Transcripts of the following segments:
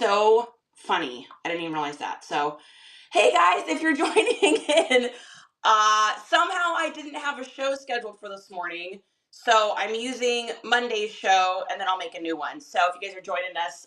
so funny. I didn't even realize that. So, hey guys, if you're joining in, somehow I didn't have a show scheduled for this morning. So I'm using Monday's show and then I'll make a new one. So if you guys are joining us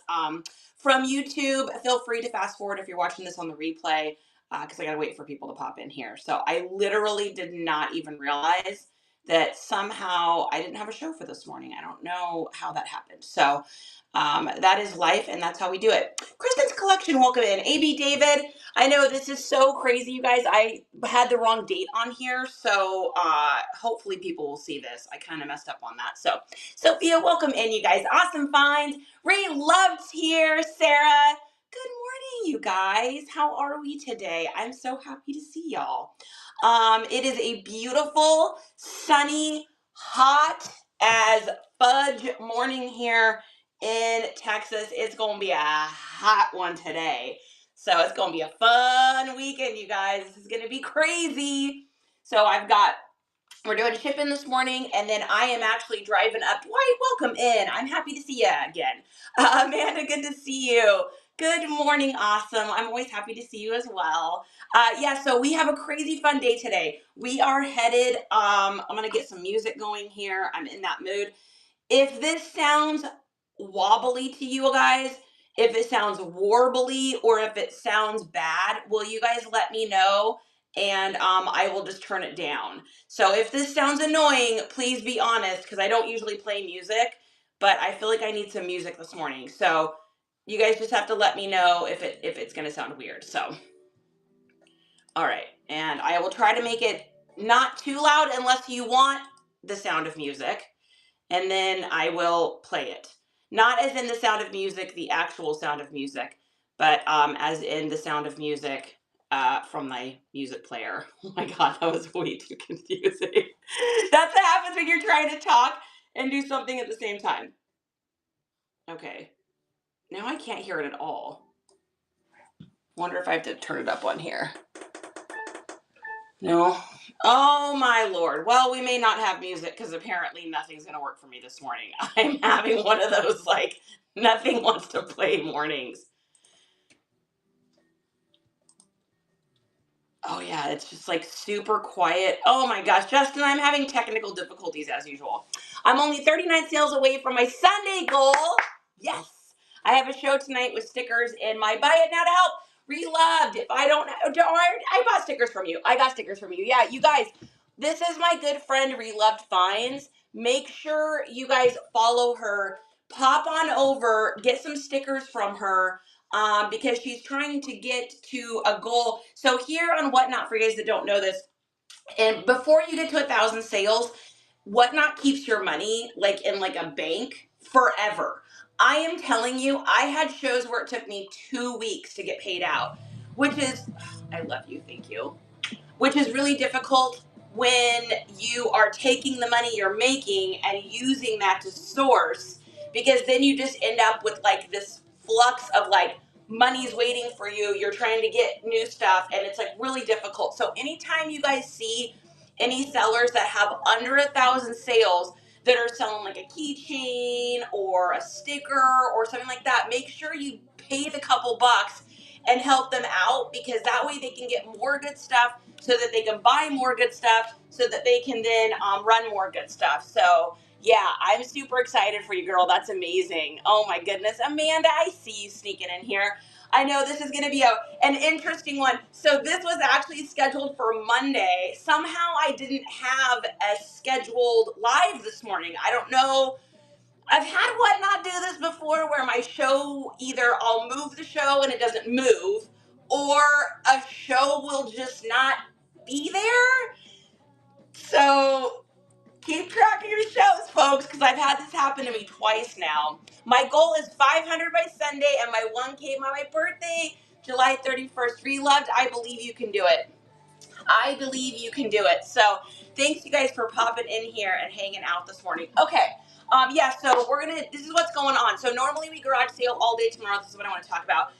from YouTube, feel free to fast forward if you're watching this on the replay because I got to wait for people to pop in here. So I literally did not even realize that somehow I didn't have a show for this morning. I don't know how that happened. So that is life, and that's how we do it. Kristen's Collection, welcome in. AB David, I know this is so crazy, you guys. I had the wrong date on here, so hopefully people will see this. I kind of messed up on that. So, Sophia, welcome in, you guys. Awesome find. Ray Love's here. Sarah, good morning, you guys. How are we today? I'm so happy to see y'all. It is a beautiful, sunny, hot as fudge morning here in Texas. It's going to be a hot one today. So it's going to be a fun weekend, you guys. This is going to be crazy. So we're doing a ship-in this morning, and then I am actually driving up. Dwight, welcome in. I'm happy to see you again. Amanda, good to see you. Good morning, awesome. I'm always happy to see you as well. Yeah, so we have a crazy fun day today. We are headed, I'm going to get some music going here. I'm in that mood. If this sounds wobbly to you guys, if it sounds warbly, or if it sounds bad, will you guys let me know? And I will just turn it down. So if this sounds annoying, please be honest, because I don't usually play music, but I feel like I need some music this morning. So you guys just have to let me know if it's going to sound weird. So, all right. And I will try to make it not too loud unless you want the sound of music. And then I will play it. Not as in the sound of music, the actual sound of music, but as in the sound of music from my music player. Oh my God, that was way too confusing. That's what happens when you're trying to talk and do something at the same time. Okay, now I can't hear it at all. Wonder if I have to turn it up on here. No. Oh my Lord. Well, we may not have music because apparently nothing's going to work for me this morning. I'm having one of those like nothing wants to play mornings. Oh yeah, it's just like super quiet. Oh my gosh, Justin, I'm having technical difficulties as usual. I'm only 39 sales away from my Sunday goal. Yes. I have a show tonight with stickers in my Buy It Now to Help. Reloved. If I don't, I bought stickers from you. I got stickers from you. Yeah, you guys, this is my good friend Reloved Finds. Make sure you guys follow her. Pop on over, get some stickers from her. Because she's trying to get to a goal. So here on Whatnot, for you guys that don't know this, and before you get to 1,000 sales, Whatnot keeps your money like in like a bank forever. I am telling you, I had shows where it took me 2 weeks to get paid out, which is, I love you, thank you, which is really difficult when you are taking the money you're making and using that to source, because then you just end up with like this flux of like money's waiting for you. You're trying to get new stuff and it's like really difficult. So anytime you guys see any sellers that have under 1,000 sales that are selling like a keychain or a sticker or something like that, make sure you pay the couple bucks and help them out, because that way they can get more good stuff so that they can buy more good stuff so that they can then run more good stuff. So yeah, I'm super excited for you, girl. That's amazing. Oh my goodness. Amanda, I see you sneaking in here. I know this is going to be an interesting one. So this was actually scheduled for Monday. Somehow I didn't have a scheduled live this morning. I don't know. I've had Whatnot do this before where my show, either I'll move the show and it doesn't move, or a show will just not be there. So keep track of your shows, folks, because I've had this happen to me twice now. My goal is 500 by Sunday and my 1K by my birthday, July 31st. Reloved, I believe you can do it. I believe you can do it. So thanks you guys for popping in here and hanging out this morning. Okay. Yeah, so this is what's going on. So normally we garage sale all day tomorrow. This is what I want to talk about.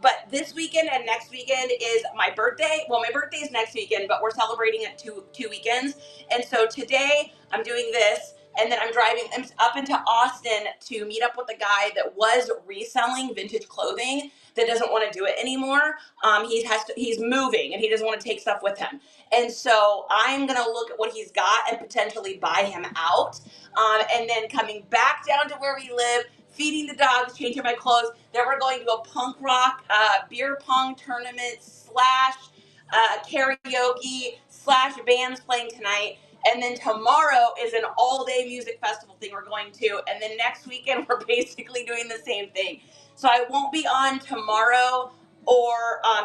But this weekend and next weekend is my birthday. Well, my birthday is next weekend, but we're celebrating it two weekends. And so today I'm doing this. and then I'm driving up into Austin to meet up with a guy that was reselling vintage clothing that doesn't want to do it anymore. He's moving and he doesn't want to take stuff with him. And so I'm going to look at what he's got and potentially buy him out. And then coming back down to where we live, feeding the dogs, changing my clothes. Then we're going to a punk rock beer pong tournament slash karaoke slash bands playing tonight. And then tomorrow is an all-day music festival thing we're going to. And then next weekend, we're basically doing the same thing. So I won't be on tomorrow or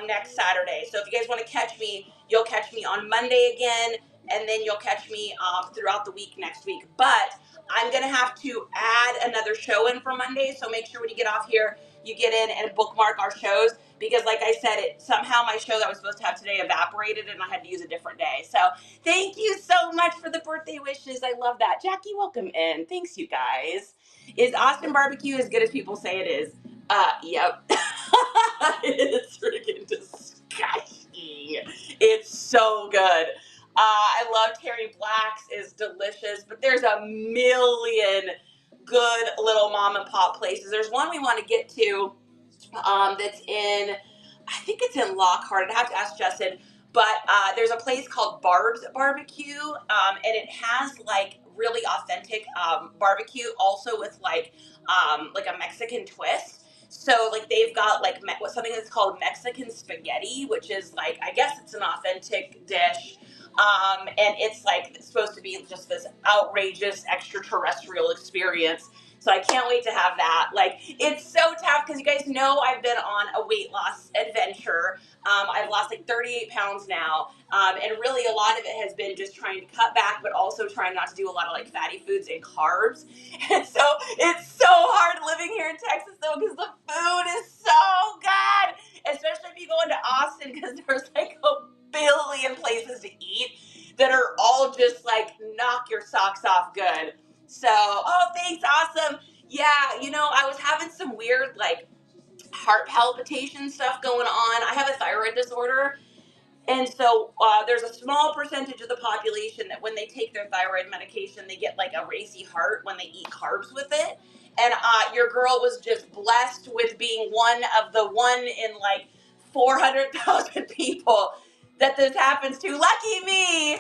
next Saturday. So if you guys want to catch me, you'll catch me on Monday again. And then you'll catch me throughout the week next week. But I'm going to have to add another show in for Monday. So make sure when you get off here, you get in and bookmark our shows. Because like I said, somehow my show that I was supposed to have today evaporated and I had to use a different day. So thank you so much for the birthday wishes. I love that. Jackie, welcome in. Thanks, you guys. Is Austin barbecue as good as people say it is? Yep. It's freaking disgusting. It's so good. I love Terry Black's, is delicious, but there's a million good little mom and pop places. There's one we want to get to that's in, I think it's in Lockhart. I'd have to ask Justin, but there's a place called Barb's Barbecue, and it has like really authentic barbecue, also with like a Mexican twist. So like they've got like something that's called Mexican spaghetti, which is like, I guess it's an authentic dish. And it's like it's supposed to be just this outrageous extraterrestrial experience. So I can't wait to have that. Like, it's so tough because you guys know I've been on a weight loss adventure. I've lost like 38 pounds now. And really a lot of it has been just trying to cut back, but also trying not to do a lot of like fatty foods and carbs. And so it's so hard living here in Texas though, because the food is so good, especially if you go into Austin, because there's like a billion places to eat that are all just like knock your socks off good. So, oh, thanks, awesome. Yeah, I was having some weird like heart palpitation stuff going on. I have a thyroid disorder. And so there's a small percentage of the population that when they take their thyroid medication, they get like a racy heart when they eat carbs with it. And your girl was just blessed with being one in like 400,000 people that this happens to. Lucky me.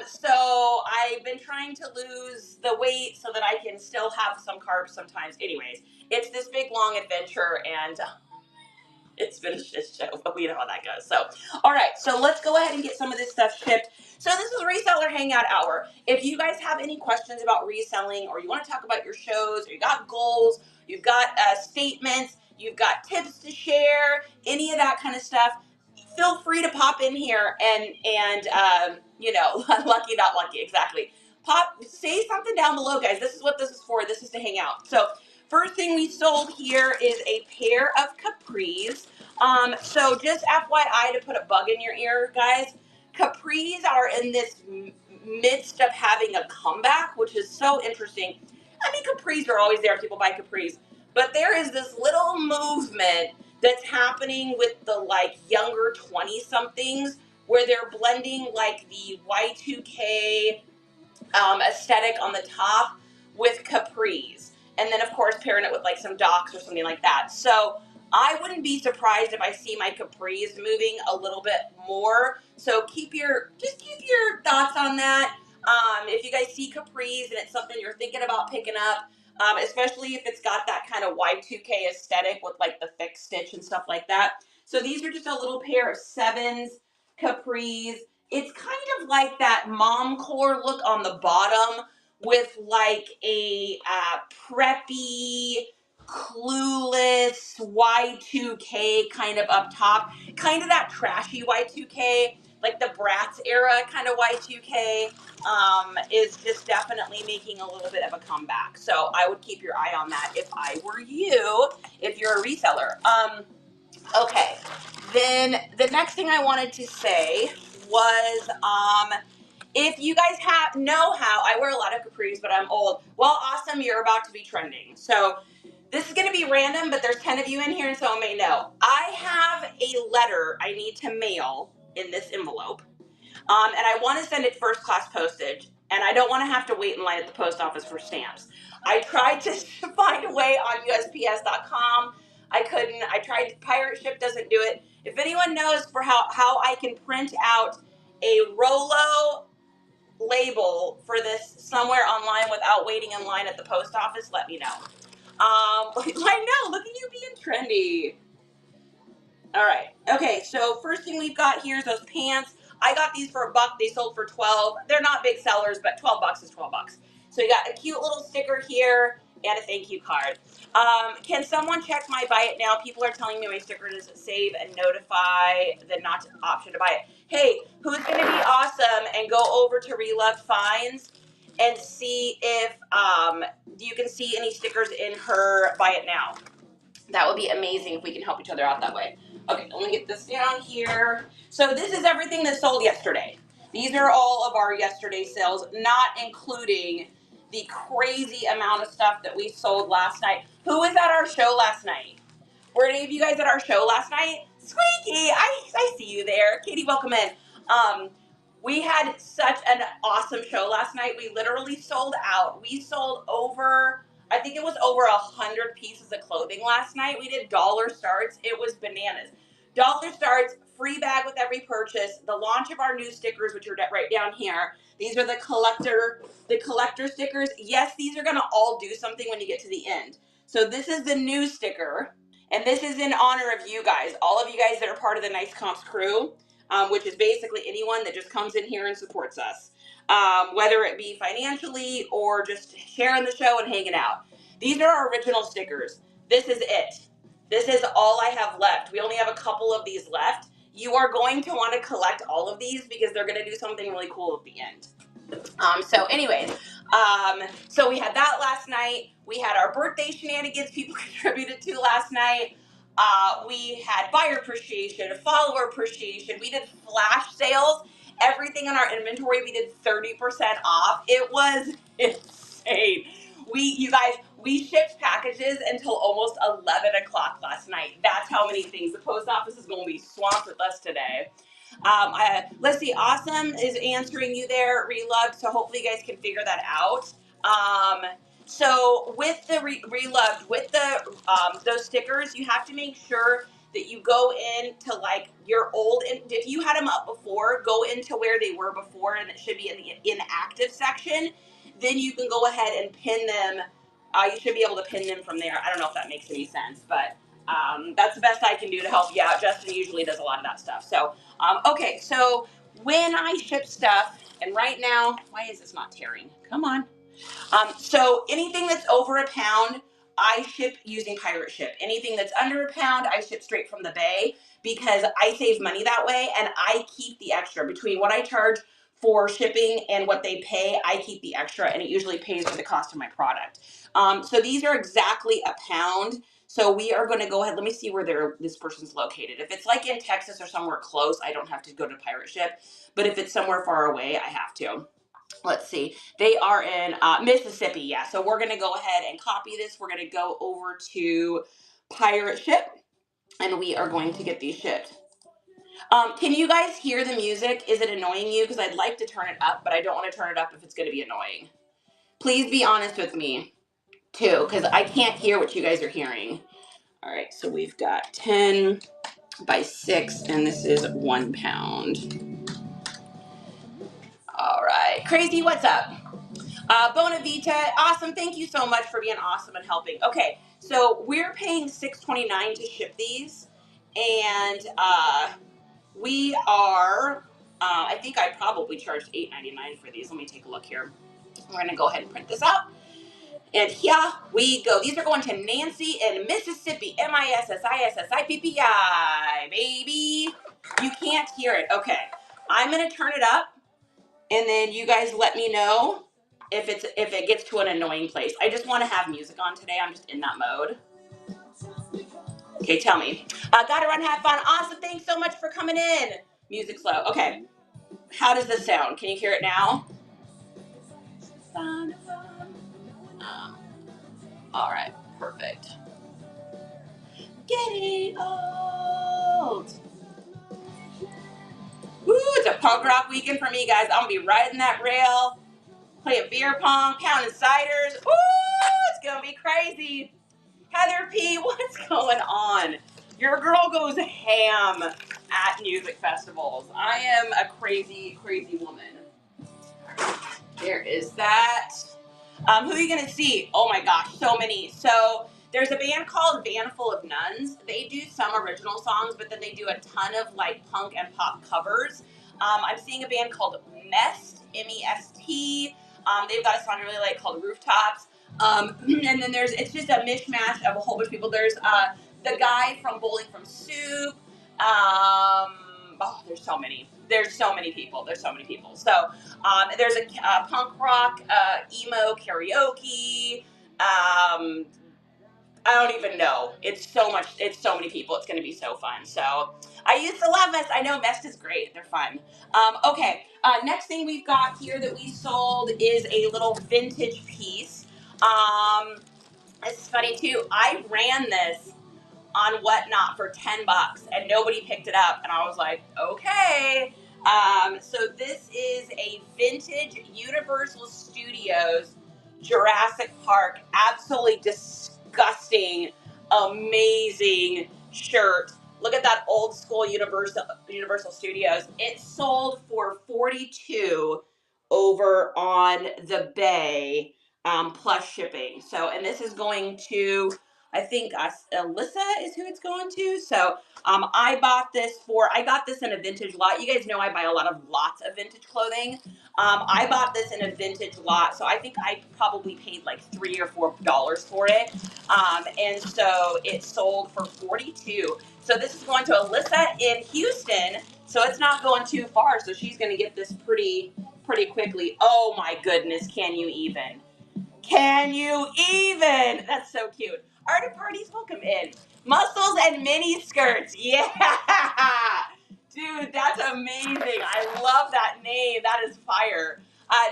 So I've been trying to lose the weight so that I can still have some carbs sometimes. Anyways, it's this big long adventure, and it's been a shit show, but we know how that goes. So, all right, so let's go ahead and get some of this stuff shipped. So this is Reseller Hangout Hour. If you guys have any questions about reselling, or you want to talk about your shows, or you got goals, you've got statements, you've got tips to share, any of that kind of stuff, feel free to pop in here and lucky not lucky, exactly. Say something down below, guys. This is what this is for. This is to hang out. So first thing we sold here is a pair of capris. So just FYI, to put a bug in your ear, guys, capris are in this midst of having a comeback, which is so interesting. I mean, capris are always there. People buy capris. But there is this little movement that's happening with the like younger 20-somethings where they're blending like the Y2K aesthetic on the top with capris. And then, of course, pairing it with like some docs or something like that. So I wouldn't be surprised if I see my capris moving a little bit more. So keep your thoughts on that. If you guys see capris and it's something you're thinking about picking up, especially if it's got that kind of Y2K aesthetic with like the thick stitch and stuff like that. So these are just a little pair of 7s capris. It's kind of like that momcore look on the bottom with like a preppy, clueless Y2K kind of up top. Kind of that trashy Y2K, like the Bratz era kind of Y2K is just definitely making a little bit of a comeback. So I would keep your eye on that if I were you, if you're a reseller. Okay, then the next thing I wanted to say was, if you guys know how, I wear a lot of capris, but I'm old. Well, awesome, you're about to be trending. So this is going to be random, but there's 10 of you in here, and so I may know. I have a letter I need to mail in this envelope, and I want to send it first class postage. and I don't want to have to wait in line at the post office for stamps. I tried to find a way on USPS.com. I couldn't. I tried. Pirate Ship doesn't do it. If anyone knows for how I can print out a Rolo label for this somewhere online without waiting in line at the post office, let me know. I know. Look at you being trendy. All right. Okay, so first thing we've got here is those pants. I got these for $1. They sold for 12. They're not big sellers, but 12 bucks is 12 bucks. So you got a cute little sticker here and a thank you card. Can someone check my buy it now? People are telling me my sticker doesn't save and notify the not option to buy it. Hey, who's going to be awesome and go over to Reloved Finds and see if you can see any stickers in her buy it now? That would be amazing if we can help each other out that way. Okay, let me get this down here. So this is everything that sold yesterday. These are all of our yesterday sales, not including the crazy amount of stuff that we sold last night. Who was at our show last night? Were any of you guys at our show last night? Squeaky, I see you there. Katie, welcome in. We had such an awesome show last night. We literally sold out. We sold over, I think it was over 100 pieces of clothing last night. We did dollar starts. It was bananas. Dollar starts, free bag with every purchase. The launch of our new stickers, which are right down here. These are the collector stickers. Yes, these are gonna all do something when you get to the end. So this is the new sticker, and this is in honor of you guys, all of you guys that are part of the Nice Comps crew. Which is basically anyone that just comes in here and supports us, whether it be financially or just sharing the show and hanging out. These are our original stickers. This is it. This is all I have left. We only have a couple of these left. You are going to want to collect all of these because they're going to do something really cool at the end. So anyways, so we had that last night. We had our birthday shenanigans people contributed to last night. We had buyer appreciation, follower appreciation. We did flash sales. Everything in our inventory, we did 30% off. It was insane. You guys, we shipped packages until almost 11 o'clock last night. That's how many things. The post office is going to be swamped with us today. Let's see, Awesome is answering you there, Reloved, so hopefully you guys can figure that out. So with the Reloved, with the those stickers, you have to make sure that you go into like your old, if you had them up before, go into where they were before, and it should be in the inactive section. Then you can go ahead and pin them. You should be able to pin them from there. I don't know if that makes any sense, but that's the best I can do to help you out. Justin usually does a lot of that stuff. So, okay, so when I ship stuff, and right now, why is this not tearing? Come on. So anything that's over a pound, I ship using Pirate Ship. Anything that's under a pound, I ship straight from the bay because I save money that way, and I keep the extra. Between what I charge for shipping and what they pay, I keep the extra, and it usually pays for the cost of my product. So these are exactly a pound. So we are going to go ahead. Let me see where this person's located. If it's like in Texas or somewhere close, I don't have to go to Pirate Ship. But if it's somewhere far away, I have to. Let's see. They are in Mississippi. Yeah. So we're going to go ahead and copy this. We're going to go over to Pirate Ship, and we are going to get these shipped. Can you guys hear the music? Is it annoying you? Because I'd like to turn it up, but I don't want to turn it up if it's going to be annoying. Please be honest with me, too, because I can't hear what you guys are hearing. All right, so we've got 10 by 6, and this is 1 pound. All right, Crazy, what's up? Bonavita, awesome. Thank you so much for being awesome and helping. Okay, so we're paying $6.29 to ship these, and we are, I think I probably charged $8.99 for these. Let me take a look here. We're going to go ahead and print this out. And here we go. These are going to Nancy in Mississippi. Mississippi, baby. You can't hear it. Okay. I'm going to turn it up, and then you guys let me know if it gets to an annoying place. I just want to have music on today. I'm just in that mode. Okay, tell me. Gotta run, have fun. Awesome. Thanks so much for coming in. Music slow. Okay. How does this sound? Can you hear it now? All right. Perfect. Getting old. Woo, it's a punk rock weekend for me, guys. I'm going to be riding that rail. playing beer pong, pounding ciders. Ooh, it's gonna be crazy. Heather P, what's going on? Your girl goes ham at music festivals. I am a crazy, crazy woman. There is that. Who are you gonna see? Oh my gosh, so many. So there's a band called Band Full of Nuns. They do some original songs, but then they do a ton of like punk and pop covers. I'm seeing a band called Mest, M-E-S-T. They've got a song I really like called Rooftops. And then it's just a mishmash of a whole bunch of people. There's the guy from Bowling from Soup. There's so many. There's so many people. There's so many people. So there's a punk rock, emo karaoke. I don't even know. It's so much. It's so many people. It's going to be so fun. So I used to love Mest. I know Mest is great. They're fun. Okay. Next thing we've got here that we sold is a little vintage piece. It's funny too. I ran this on Whatnot for $10 and nobody picked it up, and I was like, okay. So this is a vintage Universal Studios Jurassic Park, absolutely disgusting, amazing shirt. Look at that old school Universal Studios. It sold for $42 over on the Bay, plus shipping. So, and this is going to, I think Alyssa is who it's going to. So I got this in a vintage lot. You guys know I buy a lot of lots of vintage clothing. I bought this in a vintage lot, so I think I probably paid like $3 or $4 for it. And so it sold for $42. So this is going to Alyssa in Houston, so it's not going too far. So she's going to get this pretty quickly. Oh my goodness, can you even? Can you even? That's so cute. Art parties, welcome in. Muscles and mini skirts. Yeah. Dude, that's amazing. I love that name. That is fire.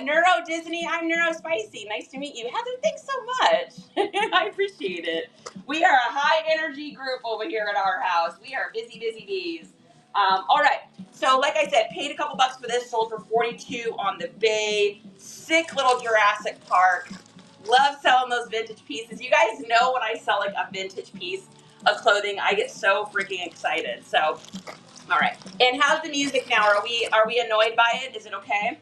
Neuro Disney, I'm Neuro Spicy. Nice to meet you. Heather, thanks so much. I appreciate it. We are a high energy group over here at our house. We are busy, busy bees. All right. So like I said, paid a couple bucks for this, sold for $42 on the Bay. Sick little Jurassic Park. Love selling those vintage pieces. You guys know when I sell like a vintage piece of clothing, I get so freaking excited. So, all right. And how's the music now? Are we annoyed by it? Is it okay?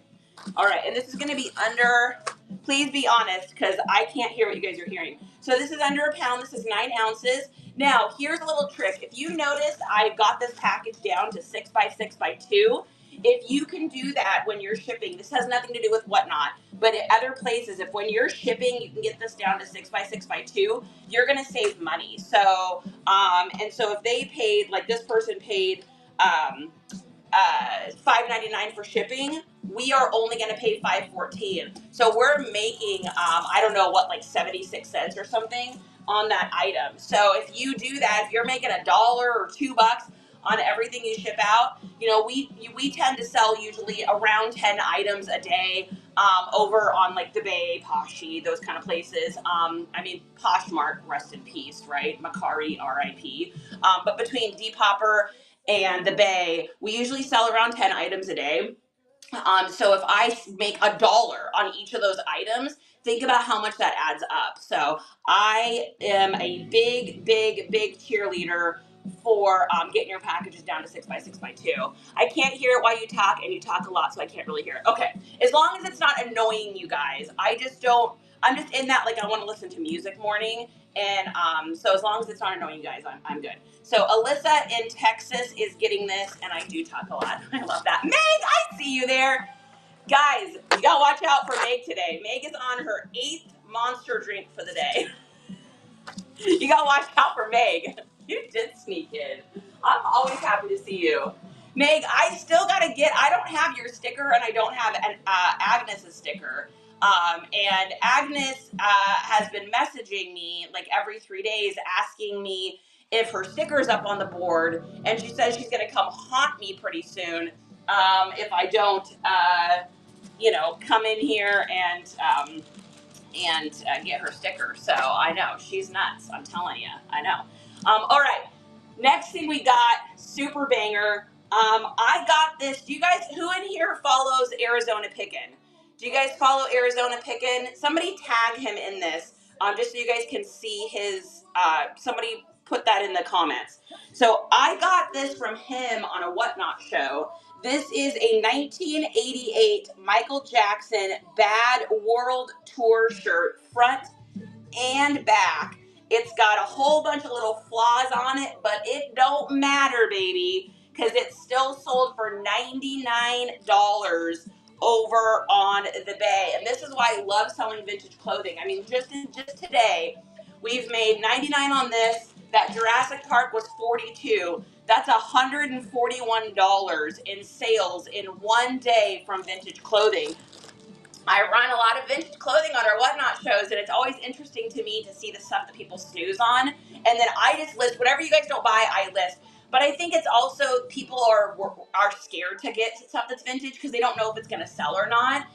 All right. And this is going to be under, please be honest, because I can't hear what you guys are hearing. So this is under a pound. This is 9 ounces. Now, here's a little trick. If you notice, I got this package down to 6 by 6 by 2. If you can do that when you're shipping, this has nothing to do with Whatnot, but at other places, if when you're shipping, you can get this down to 6 by 6 by 2, you're going to save money. So, and so if they paid, like this person paid, $5.99 for shipping, we are only going to pay $5.14. So we're making, I don't know what, like 76 cents or something on that item. So if you do that, if you're making $1 or $2 on everything you ship out, you know, we tend to sell usually around 10 items a day, over on like the Bay, Poshy, those kind of places. I mean, Poshmark, rest in peace, right? Macari, R.I.P. But between Depopper and the Bay, we usually sell around 10 items a day. So if I make $1 on each of those items, think about how much that adds up. So I am a big cheerleader for getting your packages down to 6 by 6 by 2. I can't hear it while you talk, and you talk a lot, so I can't really hear it. Okay, as long as it's not annoying you guys. I'm just in that, like, I want to listen to music morning, and so as long as it's not annoying you guys, I'm good. So Alyssa in Texas is getting this, and I do talk a lot. I love that. Meg, I see you there. Guys, you gotta watch out for Meg today. Meg is on her 8th monster drink for the day. You gotta watch out for Meg. You did sneak in. I'm always happy to see you. Meg, I still gotta I don't have your sticker, and I don't have Agnes's sticker. And Agnes has been messaging me like every 3 days asking me if her sticker's up on the board, and she says she's gonna come haunt me pretty soon if I don't, come in here and get her sticker. So I know, she's nuts. I'm telling you, I know. All right, next thing we got, super banger. I got this. Do you guys, who in here follows Arizona Pickin'? Do you guys follow Arizona Pickin'? Somebody tag him in this, just so you guys can see his, somebody put that in the comments. So I got this from him on a Whatnot show. This is a 1988 Michael Jackson Bad World Tour shirt, front and back. It's got a whole bunch of little flaws on it, but it don't matter, baby, because it's still sold for $99 over on the Bay. And this is why I love selling vintage clothing. I mean, just today, we've made $99 on this. That Jurassic Park was $42. That's $141 in sales in one day from vintage clothing. I run a lot of vintage clothing on our Whatnot shows, and it's always interesting to me to see the stuff that people snooze on. And then I just list whatever you guys don't buy, I list. But I think it's also people are scared to get stuff that's vintage because they don't know if it's going to sell or not.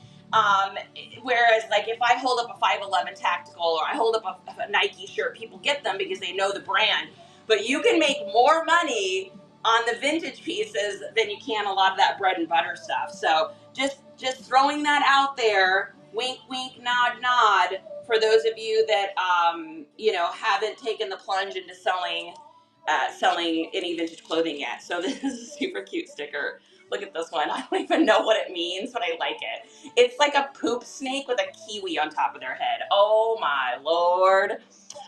Whereas, like, if I hold up a 511 tactical or I hold up a Nike shirt, people get them because they know the brand. But you can make more money on the vintage pieces than you can a lot of that bread and butter stuff. So just throwing that out there, wink, wink, nod, nod, for those of you that haven't taken the plunge into selling any vintage clothing yet. So this is a super cute sticker. Look at this one. I don't even know what it means, but I like it. It's like a poop snake with a kiwi on top of their head. Oh my Lord.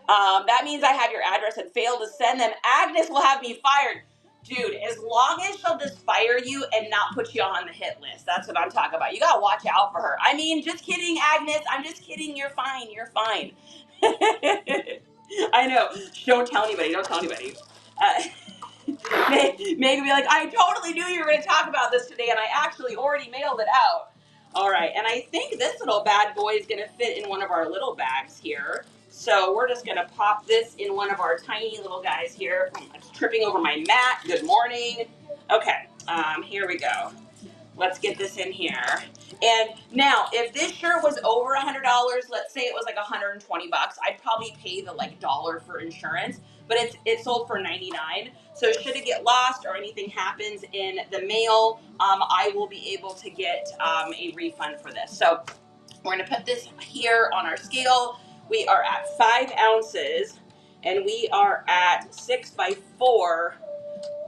That means I have your address and failed to send them. Agnes will have me fired. Dude, as long as she'll just fire you and not put you on the hit list. That's what I'm talking about. You gotta watch out for her. I mean, just kidding, Agnes. I'm just kidding. You're fine. You're fine. I know. Don't tell anybody. Don't tell anybody. Maybe be like, I totally knew you were going to talk about this today, and I actually already mailed it out. All right, and I think this little bad boy is going to fit in one of our little bags here. So we're just going to pop this in one of our tiny little guys here. I'm tripping over my mat. Good morning. Okay, here we go. Let's get this in here. And now, if this shirt was over $100, let's say it was like $120, I'd probably pay the dollar for insurance. But it's sold for $99. So should it get lost or anything happens in the mail, I will be able to get a refund for this. So we're going to put this here on our scale. We are at 5 ounces, and we are at 6 by 4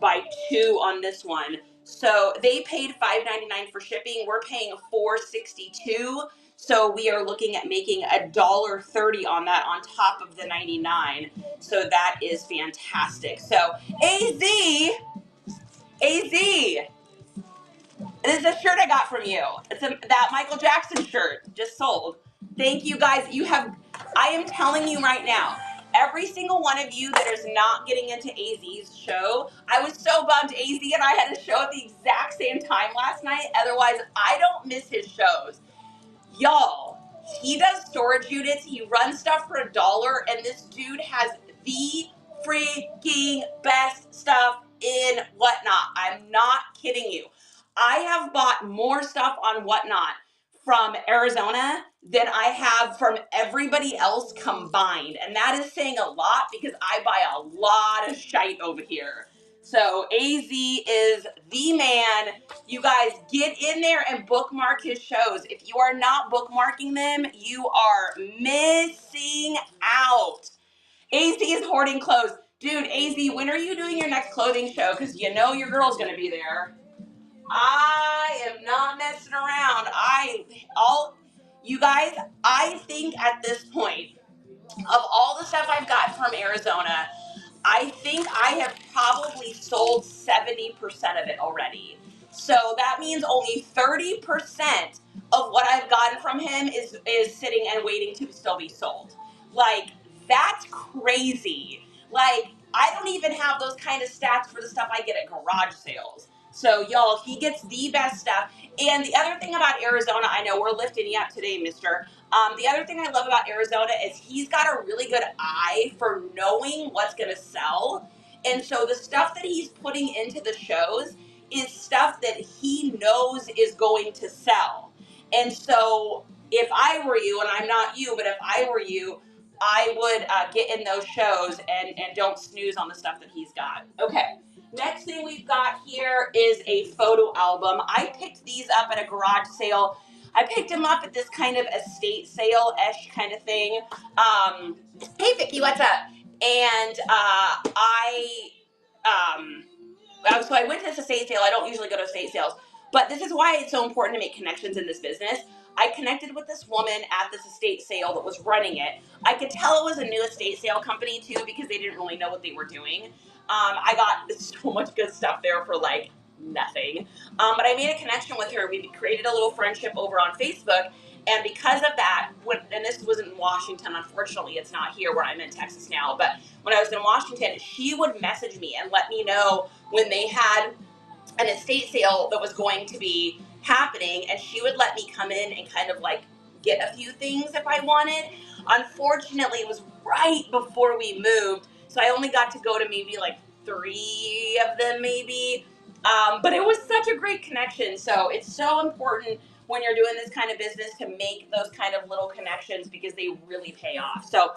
by 2 on this one. So they paid $5.99 for shipping. We're paying $4.62. So we are looking at making $1.30 on that on top of the 99. So that is fantastic. So AZ, this is a shirt I got from you. It's that Michael Jackson shirt just sold. Thank you guys. I am telling you right now, every single one of you that is not getting into AZ's show, I was so bummed AZ and I had a show at the exact same time last night. Otherwise, I don't miss his shows. Y'all, he does storage units. He runs stuff for $1, and this dude has the freaking best stuff in Whatnot. I'm not kidding you. I have bought more stuff on Whatnot from Arizona than I have from everybody else combined. And that is saying a lot because I buy a lot of shite over here. So AZ is the man. You guys get in there and bookmark his shows. If you are not bookmarking them, you are missing out. AZ is hoarding clothes. Dude, AZ, when are you doing your next clothing show? Because you know your girl's going to be there. I am not messing around. You guys, I think at this point, of all the stuff I've gotten from Arizona, I think I have probably sold 70% of it already. So that means only 30% of what I've gotten from him is sitting and waiting to still be sold. Like, that's crazy. Like, I don't even have those kind of stats for the stuff I get at garage sales. So, y'all, he gets the best stuff. And the other thing about Arizona, I know we're lifting you up today, mister. The other thing I love about Arizona is he's got a really good eye for knowing what's going to sell. And so the stuff that he's putting into the shows is stuff that he knows is going to sell. And so if I were you, and I'm not you, but if I were you, I would get in those shows and don't snooze on the stuff that he's got. Okay. Next thing we've got here is a photo album. I picked these up at a garage sale. I picked him up at this kind of estate sale-ish kind of thing. Hey Vicky, what's up? And so I went to this estate sale. I don't usually go to estate sales, but this is why it's so important to make connections in this business. I connected with this woman at this estate sale that was running it. I could tell it was a new estate sale company too because they didn't really know what they were doing. I got so much good stuff there for like nothing. But I made a connection with her. We created a little friendship over on Facebook. And because of that, and this was in Washington, unfortunately, it's not here where I'm in Texas now, but when I was in Washington, she would message me and let me know when they had an estate sale that was going to be happening, and she would let me come in and kind of like get a few things if I wanted. Unfortunately, it was right before we moved, so I only got to go to maybe like 3 of them maybe, but it was such a great connection. So it's so important when you're doing this kind of business to make those kind of little connections because they really pay off. So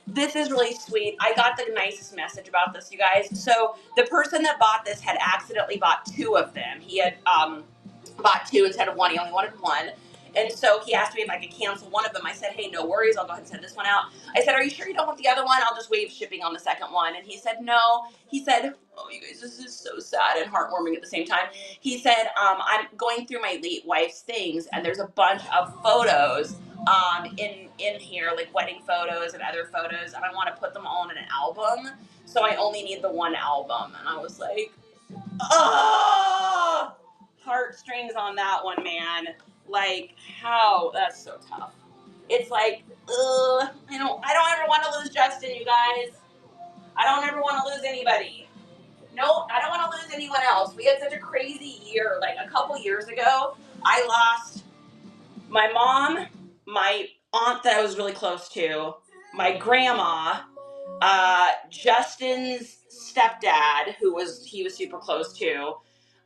this is really sweet. I got the nicest message about this, you guys. So the person that bought this had accidentally bought 2 of them. He had bought 2 instead of 1. He only wanted 1. And so he asked me if I could cancel one of them. I said, hey, no worries. I'll go ahead and send this one out. I said, are you sure you don't want the other one? I'll just waive shipping on the second one. And he said, no. He said, oh, you guys, this is so sad and heartwarming at the same time. He said, I'm going through my late wife's things, and there's a bunch of photos in here, like wedding photos and other photos, and I want to put them all in an album. So I only need the 1 album. And I was like, oh, heartstrings on that one, man. Like, how? That's so tough. It's like, I don't ever want to lose Justin, you guys. I don't ever want to lose anybody. No, I don't want to lose anyone else. We had such a crazy year. Like a couple years ago, I lost my mom, my aunt that I was really close to, my grandma, Justin's stepdad, he was super close to,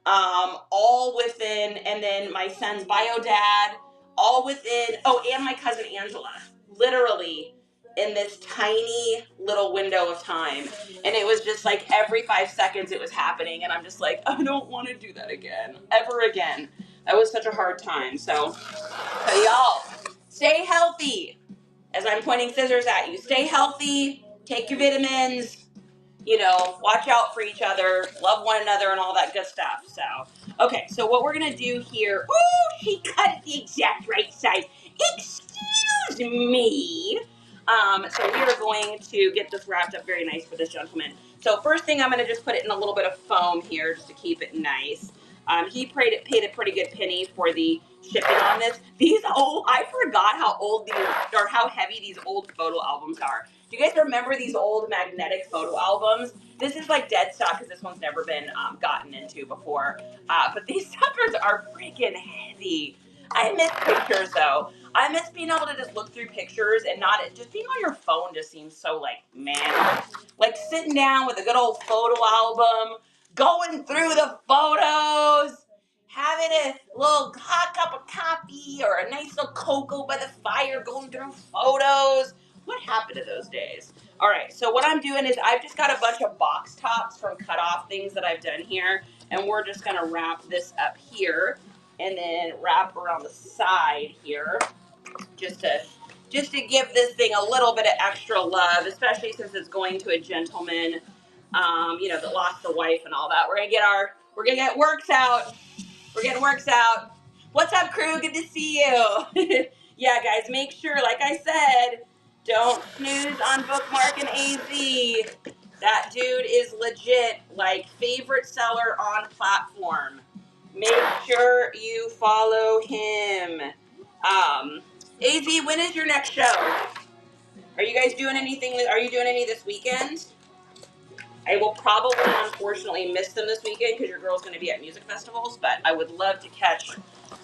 all within, and then my son's bio dad, all within, and my cousin Angela, literally in this tiny little window of time. And it was just like every 5 seconds it was happening, and I'm just like, I don't want to do that again, ever again. That was such a hard time. So y'all, stay healthy. As I'm pointing scissors at you, stay healthy, take your vitamins, watch out for each other, love one another, and all that good stuff. So, okay, so what we're going to do here, she cut it the exact right size. Excuse me. So we are going to get this wrapped up very nice for this gentleman. So first thing, I'm going to just put it in a little bit of foam here just to keep it nice. He paid a pretty good penny for the shipping on this. I forgot how old these, or how heavy these old photo albums are. Do you guys remember these old magnetic photo albums? This is like dead stock because this one's never been gotten into before. But these suckers are freaking heavy. I miss pictures though. I miss being able to just look through pictures and not just being on your phone just seems so like, man. Like sitting down with a good old photo album, going through the photos, having a little hot cup of coffee or a nice little cocoa by the fire, going through photos. What happened to those days? All right, so what I'm doing is I've just got a bunch of box tops from cut off things that I've done here, and we're just gonna wrap this up here and then wrap around the side here just to give this thing a little bit of extra love, especially since it's going to a gentleman, that lost the wife and all that. We're gonna get works out. We're getting works out. What's up, crew? Good to see you. Yeah, guys, make sure, like I said, don't snooze on Bookmark and AZ. That dude is legit, like, favorite seller on platform. Make sure you follow him. AZ, when is your next show? Are you guys doing anything? Are you doing any this weekend? I will probably, unfortunately, miss them this weekend because your girl's going to be at music festivals, but I would love to catch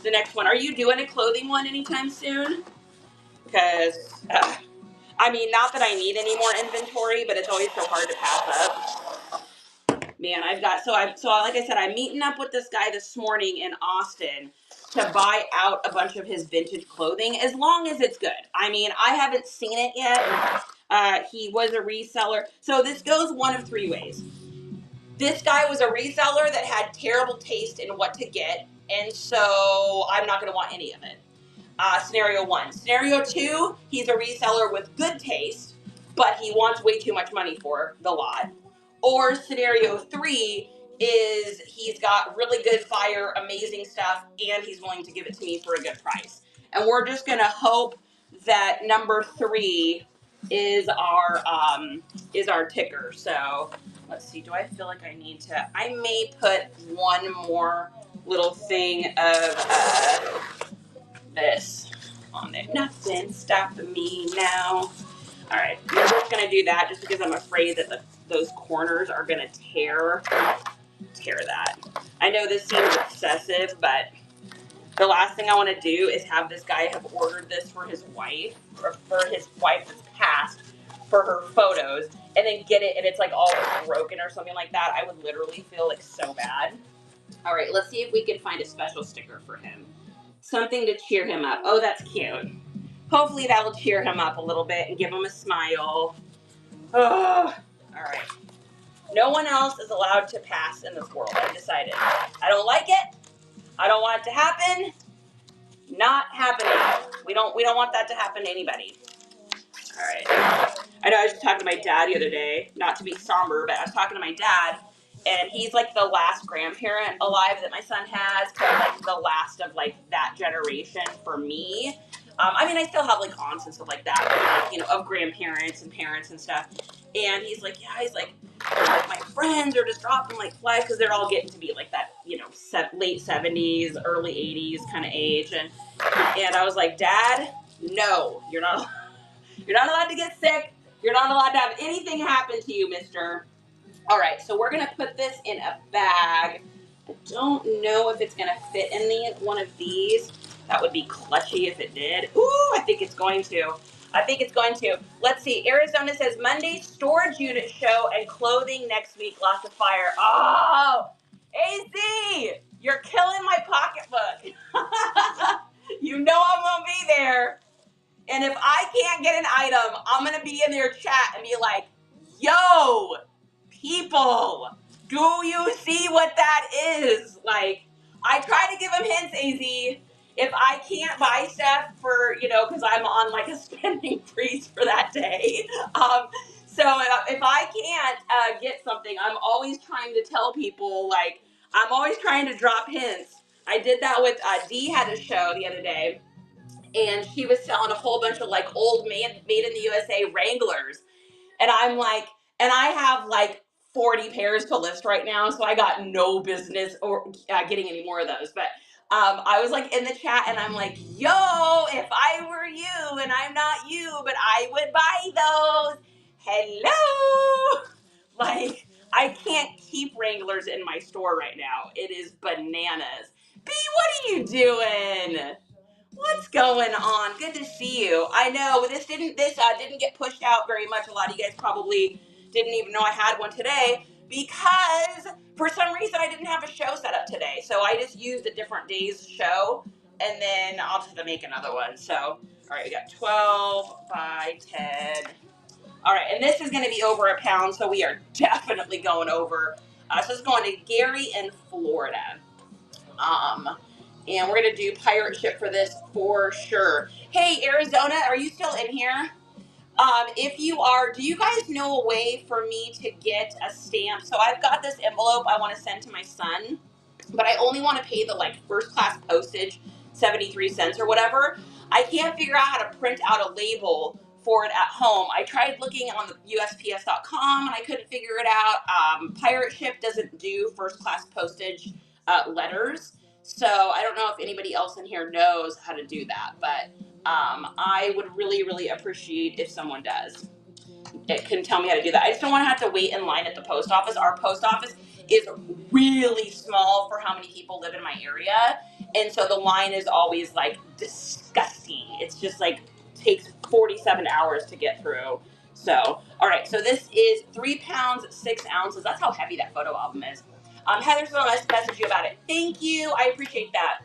the next one. Are you doing a clothing one anytime soon? Because, not that I need any more inventory, but it's always so hard to pass up. Man, like I said, I'm meeting up with this guy this morning in Austin to buy out a bunch of his vintage clothing, as long as it's good. I haven't seen it yet. He was a reseller. So this goes one of 3 ways. This guy was a reseller that had terrible taste in what to get. And so I'm not going to want any of it. Scenario 1. Scenario 2, he's a reseller with good taste, but he wants way too much money for the lot. Or scenario 3 is he's got really good fire, amazing stuff, and he's willing to give it to me for a good price. And we're just going to hope that number 3 is our ticker. So let's see. Do I feel like I need to? I may put one more little thing of this on there. Nothing stopping me now. All right, we're just gonna do that just because I'm afraid that those corners are gonna tear that. I know this seems excessive, but the last thing I want to do is have this guy have ordered this for his wife, or for his wife that's passed, for her photos, and then get it and it's like all broken or something like that. I would literally feel like so bad. All right, let's see if we can find a special sticker for him. Something to cheer him up. Oh, that's cute. Hopefully that'll cheer him up a little bit and give him a smile. Oh, all right. No one else is allowed to pass in this world. I decided. I don't like it. I don't want it to happen. Not happening. We don't want that to happen to anybody. All right. I know I was just talking to my dad the other day, not to be somber, but I was talking to my dad, and he's like the last grandparent alive that my son has, kind of like the last of like that generation for me. I mean, I still have like aunts and stuff like that, but, like, you know, of grandparents and parents and stuff. And he's like, yeah, he's like my friends are just dropping like flies because they're all getting to be like that, you know, late 70s, early 80s kind of age. And I was like, Dad, no, you're not allowed to get sick. You're not allowed to have anything happen to you, mister. All right, so we're going to put this in a bag. I don't know if it's going to fit in one of these. That would be clutchy if it did. Ooh, I think it's going to. Let's see. Arizona says Monday storage unit show and clothing next week. Lots of fire. Oh, AZ, you're killing my pocketbook. You know I'm going to be there. And if I can't get an item, I'm going to be in their chat and be like, yo, people, do you see what that is? Like, I try to give them hints, AZ. If I can't buy stuff for, you know, because I'm on like a spending freeze for that day. So if I can't get something, I'm always trying to tell people, like, I'm always trying to drop hints. I did that with, Dee had a show the other day, and she was selling a whole bunch of like old made in the USA Wranglers. And I'm like, and I have like 40 pairs to list right now, so I got no business or getting any more of those. But I was like in the chat and I'm like, yo, if I were you and I'm not you, but I would buy those. Hello. Like, I can't keep Wranglers in my store right now. It is bananas. B, what are you doing? What's going on? Good to see you. I know this didn't get pushed out very much. A lot of you guys probably didn't even know I had one today because for some reason I didn't have a show set up today. So I just used a different day's show, and then I'll just have to make another one. So, all right, we got 12 by 10. All right, and this is going to be over a pound, so we are definitely going over. So it's going to Gary in Florida. And we're going to do pirate ship for this for sure. Hey, Arizona, are you still in here? If you are, do you guys know a way for me to get a stamp? So I've got this envelope I want to send to my son, but I only want to pay the like first class postage, 73 cents or whatever. I can't figure out how to print out a label for it at home. I tried looking on the USPS.com and I couldn't figure it out. Pirate ship doesn't do first class postage letters. So I don't know if anybody else in here knows how to do that, but I would really, really appreciate if someone does. It can tell me how to do that. I just don't want to have to wait in line at the post office. Our post office is really small for how many people live in my area, and so the line is always like disgusting. It's just like takes 47 hours to get through. So, all right, so this is 3 pounds 6 ounces. That's how heavy that photo album is. Heather's going to message you about it. Thank you. I appreciate that.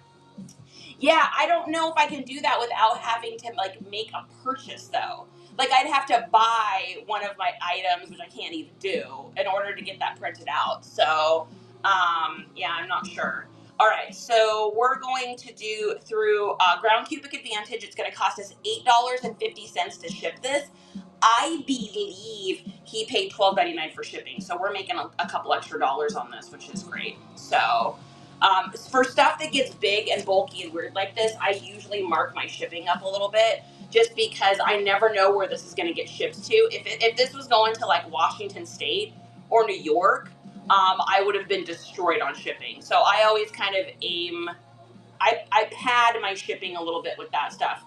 Yeah, I don't know if I can do that without having to like make a purchase though. Like I'd have to buy one of my items, which I can't even do, in order to get that printed out. So, yeah, I'm not sure. All right, so we're going to do through Ground Cubic Advantage. It's going to cost us $8.50 to ship this. I believe he paid $12.99 for shipping, so we're making a couple extra dollars on this, which is great. So for stuff that gets big and bulky and weird like this, I usually mark my shipping up a little bit, just because I never know where this is going to get shipped to. If this was going to like Washington State or New York, I would have been destroyed on shipping. So I always kind of I pad my shipping a little bit with that stuff,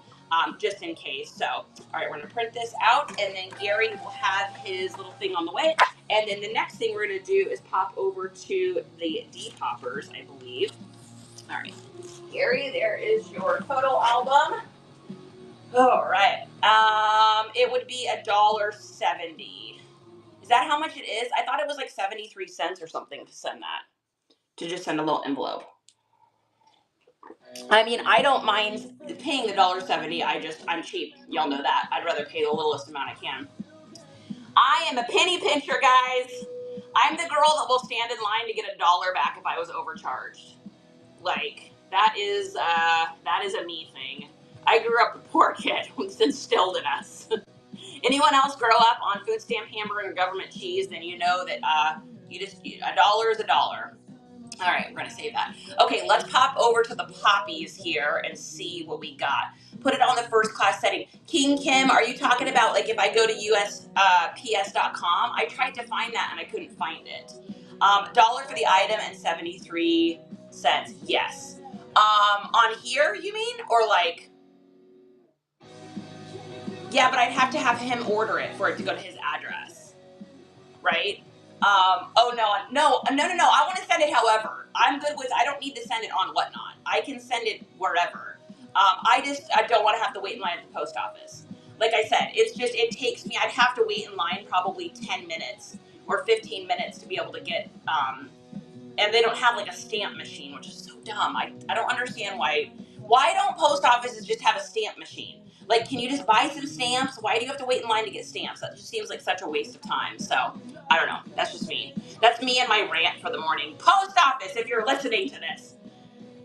just in case. So, all right, we're gonna print this out, and then Gary will have his little thing on the way. And then the next thing we're gonna do is pop over to the depoppers, I believe. All right, Gary, there is your photo album. All right, it would be $1.70. Is that how much it is? I thought it was like 73 cents or something to send that. To just send a little envelope. I mean, I don't mind paying the $1.70. I'm cheap. Y'all know that. I'd rather pay the littlest amount I can. I am a penny pincher, guys. I'm the girl that will stand in line to get $1 back if I was overcharged. Like, that is a me thing. I grew up a poor kid. It's instilled in us. Anyone else grow up on food stamp hamburger and government cheese, then you know that $1 is $1. All right, we're gonna save that. Okay, let's pop over to the poppies here and see what we got. Put it on the first class setting. King Kim, are you talking about like if I go to USPS.com? I tried to find that and I couldn't find it. $1 for the item and 73 cents. Yes. On here, you mean? Or like, yeah, but I'd have to have him order it for it to go to his address, right? Oh no. I want to send it however. I'm good with, I don't need to send it on Whatnot. I can send it wherever. I don't want to have to wait in line at the post office. Like I said, it takes me, I'd have to wait in line probably 10 minutes or 15 minutes to be able to get, and they don't have like a stamp machine, which is so dumb. I don't understand why don't post offices just have a stamp machine? Like, can you just buy some stamps? Why do you have to wait in line to get stamps? That just seems like such a waste of time. So, I don't know. That's just me. That's me and my rant for the morning. Post office, if you're listening to this,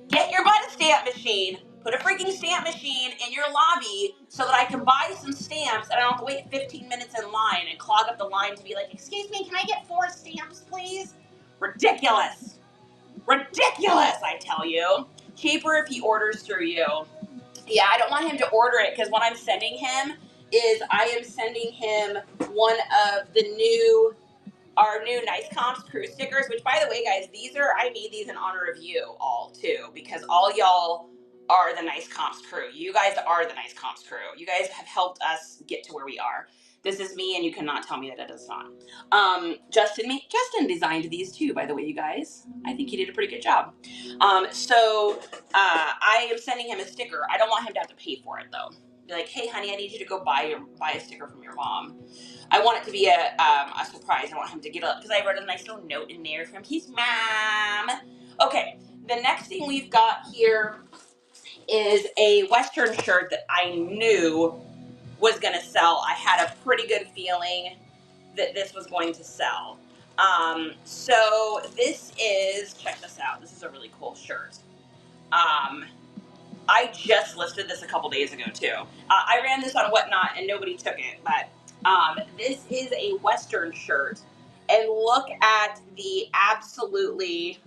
get your butt a stamp machine. Put a freaking stamp machine in your lobby so that I can buy some stamps and I don't have to wait 15 minutes in line and clog up the line to be like, excuse me, can I get 4 stamps, please? Ridiculous. Ridiculous, I tell you. Cheaper if he orders through you. Yeah, I don't want him to order it because what I'm sending him is I am sending him one of our new Nice Comps crew stickers, which by the way, guys, I made these in honor of you all too, because all y'all are the Nice Comps crew. You guys are the Nice Comps crew. You guys have helped us get to where we are. This is me, and you cannot tell me that it is not. Justin designed these too, by the way, you guys. I think he did a pretty good job. I am sending him a sticker. I don't want him to have to pay for it though. Be like, hey, honey, I need you to go buy a sticker from your mom. I want it to be a surprise. I want him to get up because I wrote a nice little note in there from his mom. Okay, the next thing we've got here is a Western shirt that I knew was going to sell. I had a pretty good feeling that this was going to sell. So this is, check this out. This is a really cool shirt. I just listed this a couple days ago too. I ran this on Whatnot and nobody took it, but this is a Western shirt. And look at the absolutely,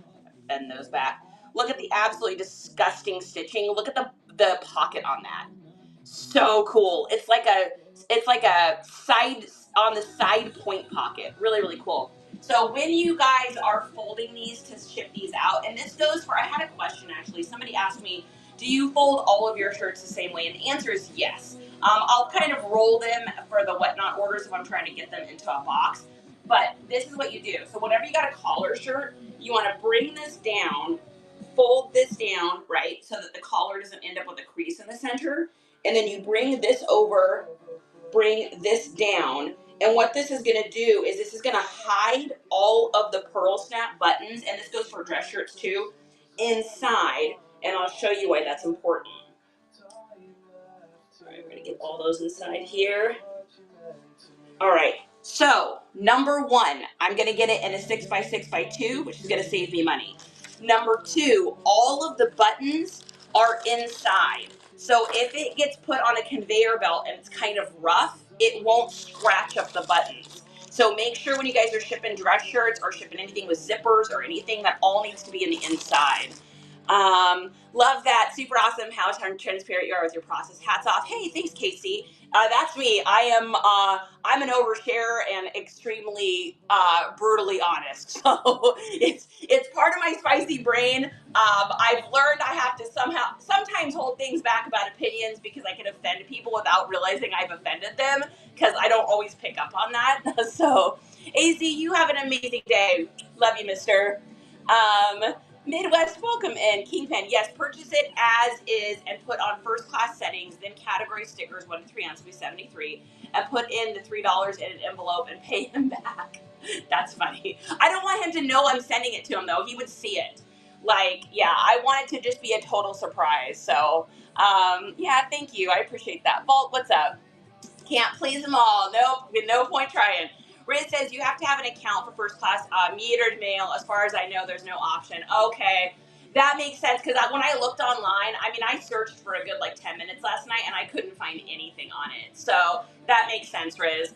bend those back. Look at the absolutely disgusting stitching. Look at the pocket on that. So cool. It's like a side on the side point pocket. Really, really cool. So when you guys are folding these to ship these out, and this goes for, I had a question actually. Somebody asked me, do you fold all of your shirts the same way? And the answer is yes. I'll kind of roll them for the Whatnot orders if I'm trying to get them into a box. But this is what you do. So whenever you got a collar shirt, you want to bring this down, fold this down, right, so that the collar doesn't end up with a crease in the center. And then you bring this over, bring this down. And what this is going to do is this is going to hide all of the pearl snap buttons, and this goes for dress shirts too, inside. And I'll show you why that's important. All right, we're going to get all those inside here. All right, so number 1, I'm going to get it in a 6x6x2, which is going to save me money. Number two, all of the buttons are inside. So if it gets put on a conveyor belt and it's kind of rough, it won't scratch up the buttons. So make sure when you guys are shipping dress shirts or shipping anything with zippers or anything, that all needs to be in the inside. Love that. Super awesome how transparent you are with your process. Hats off. Hey, thanks, Casey. That's me. I'm an oversharer and extremely brutally honest. So it's part of my spicy brain. I've learned I have to sometimes hold things back about opinions because I can offend people without realizing I've offended them, because I don't always pick up on that. So, AZ, you have an amazing day. Love you, mister. Midwest, welcome in. Kingpin, yes, purchase it as is and put on first class settings, then category stickers, 1 to 3 ounce, be 73, and put in the $3 in an envelope and pay him back. That's funny. I don't want him to know I'm sending it to him, though. He would see it. Like, yeah, I want it to just be a total surprise. So, yeah, thank you. I appreciate that. Vault, what's up? Can't please them all. Nope, no point trying. Riz says you have to have an account for first class metered mail. As far as I know, there's no option. Okay, that makes sense, because when I looked online, I mean, I searched for a good 10 minutes last night and I couldn't find anything on it. So that makes sense, Riz.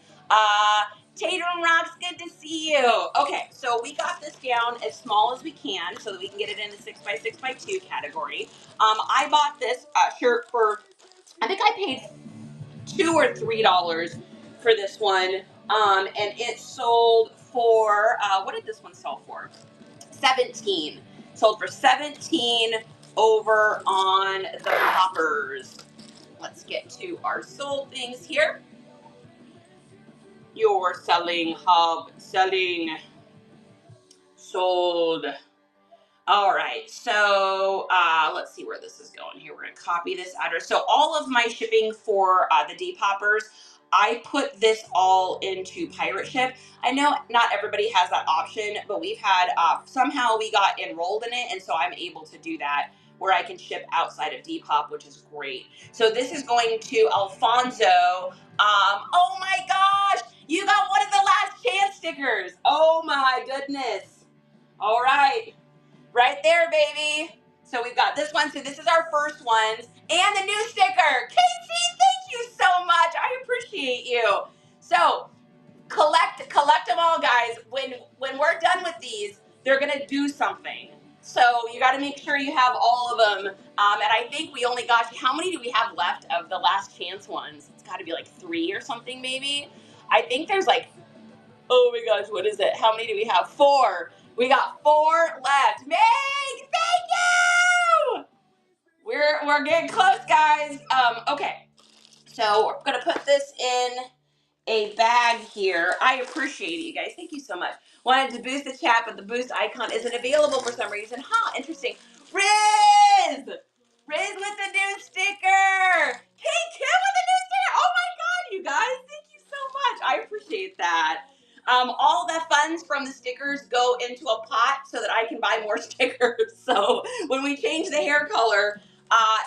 Tatum Rocks, good to see you. Okay, so we got this down as small as we can so that we can get it in the 6x6x2 category. I bought this shirt for, I think I paid $2 or $3 for this one, and it sold for what did this one sell for? 17. Sold for 17 over on the poppers. Let's get to our sold things here. Your selling hub, selling, sold. All right, so let's see where this is going here. We're gonna copy this address. So all of my shipping for the Depoppers, I put this all into Pirate Ship. I know not everybody has that option, but we've had, somehow we got enrolled in it, and so I'm able to do that where I can ship outside of Depop, which is great. So this is going to Alfonso. Oh my gosh, you got one of the last chance stickers. Oh my goodness. All right. Right there, baby. So we've got this one. So this is our first ones. And the new sticker. Casey, thank you so much. I appreciate you. So collect them all, guys. When we're done with these, they're going to do something. So you got to make sure you have all of them. And I think we only got, how many do we have left of the last chance ones? It's got to be 3 or something, maybe. I think there's oh my gosh, what is it? How many do we have? 4. We got 4 left. Meg, thank you! We're getting close, guys. Okay, so we're gonna put this in a bag here. I appreciate it, you guys. Thank you so much. Wanted to boost the chat, but the boost icon isn't available for some reason. Huh, interesting. Riz with the new sticker. K2 with the new sticker. Oh my God, you guys. Thank you so much. I appreciate that. All the funds from the stickers go into a pot so that I can buy more stickers. So when we change the hair color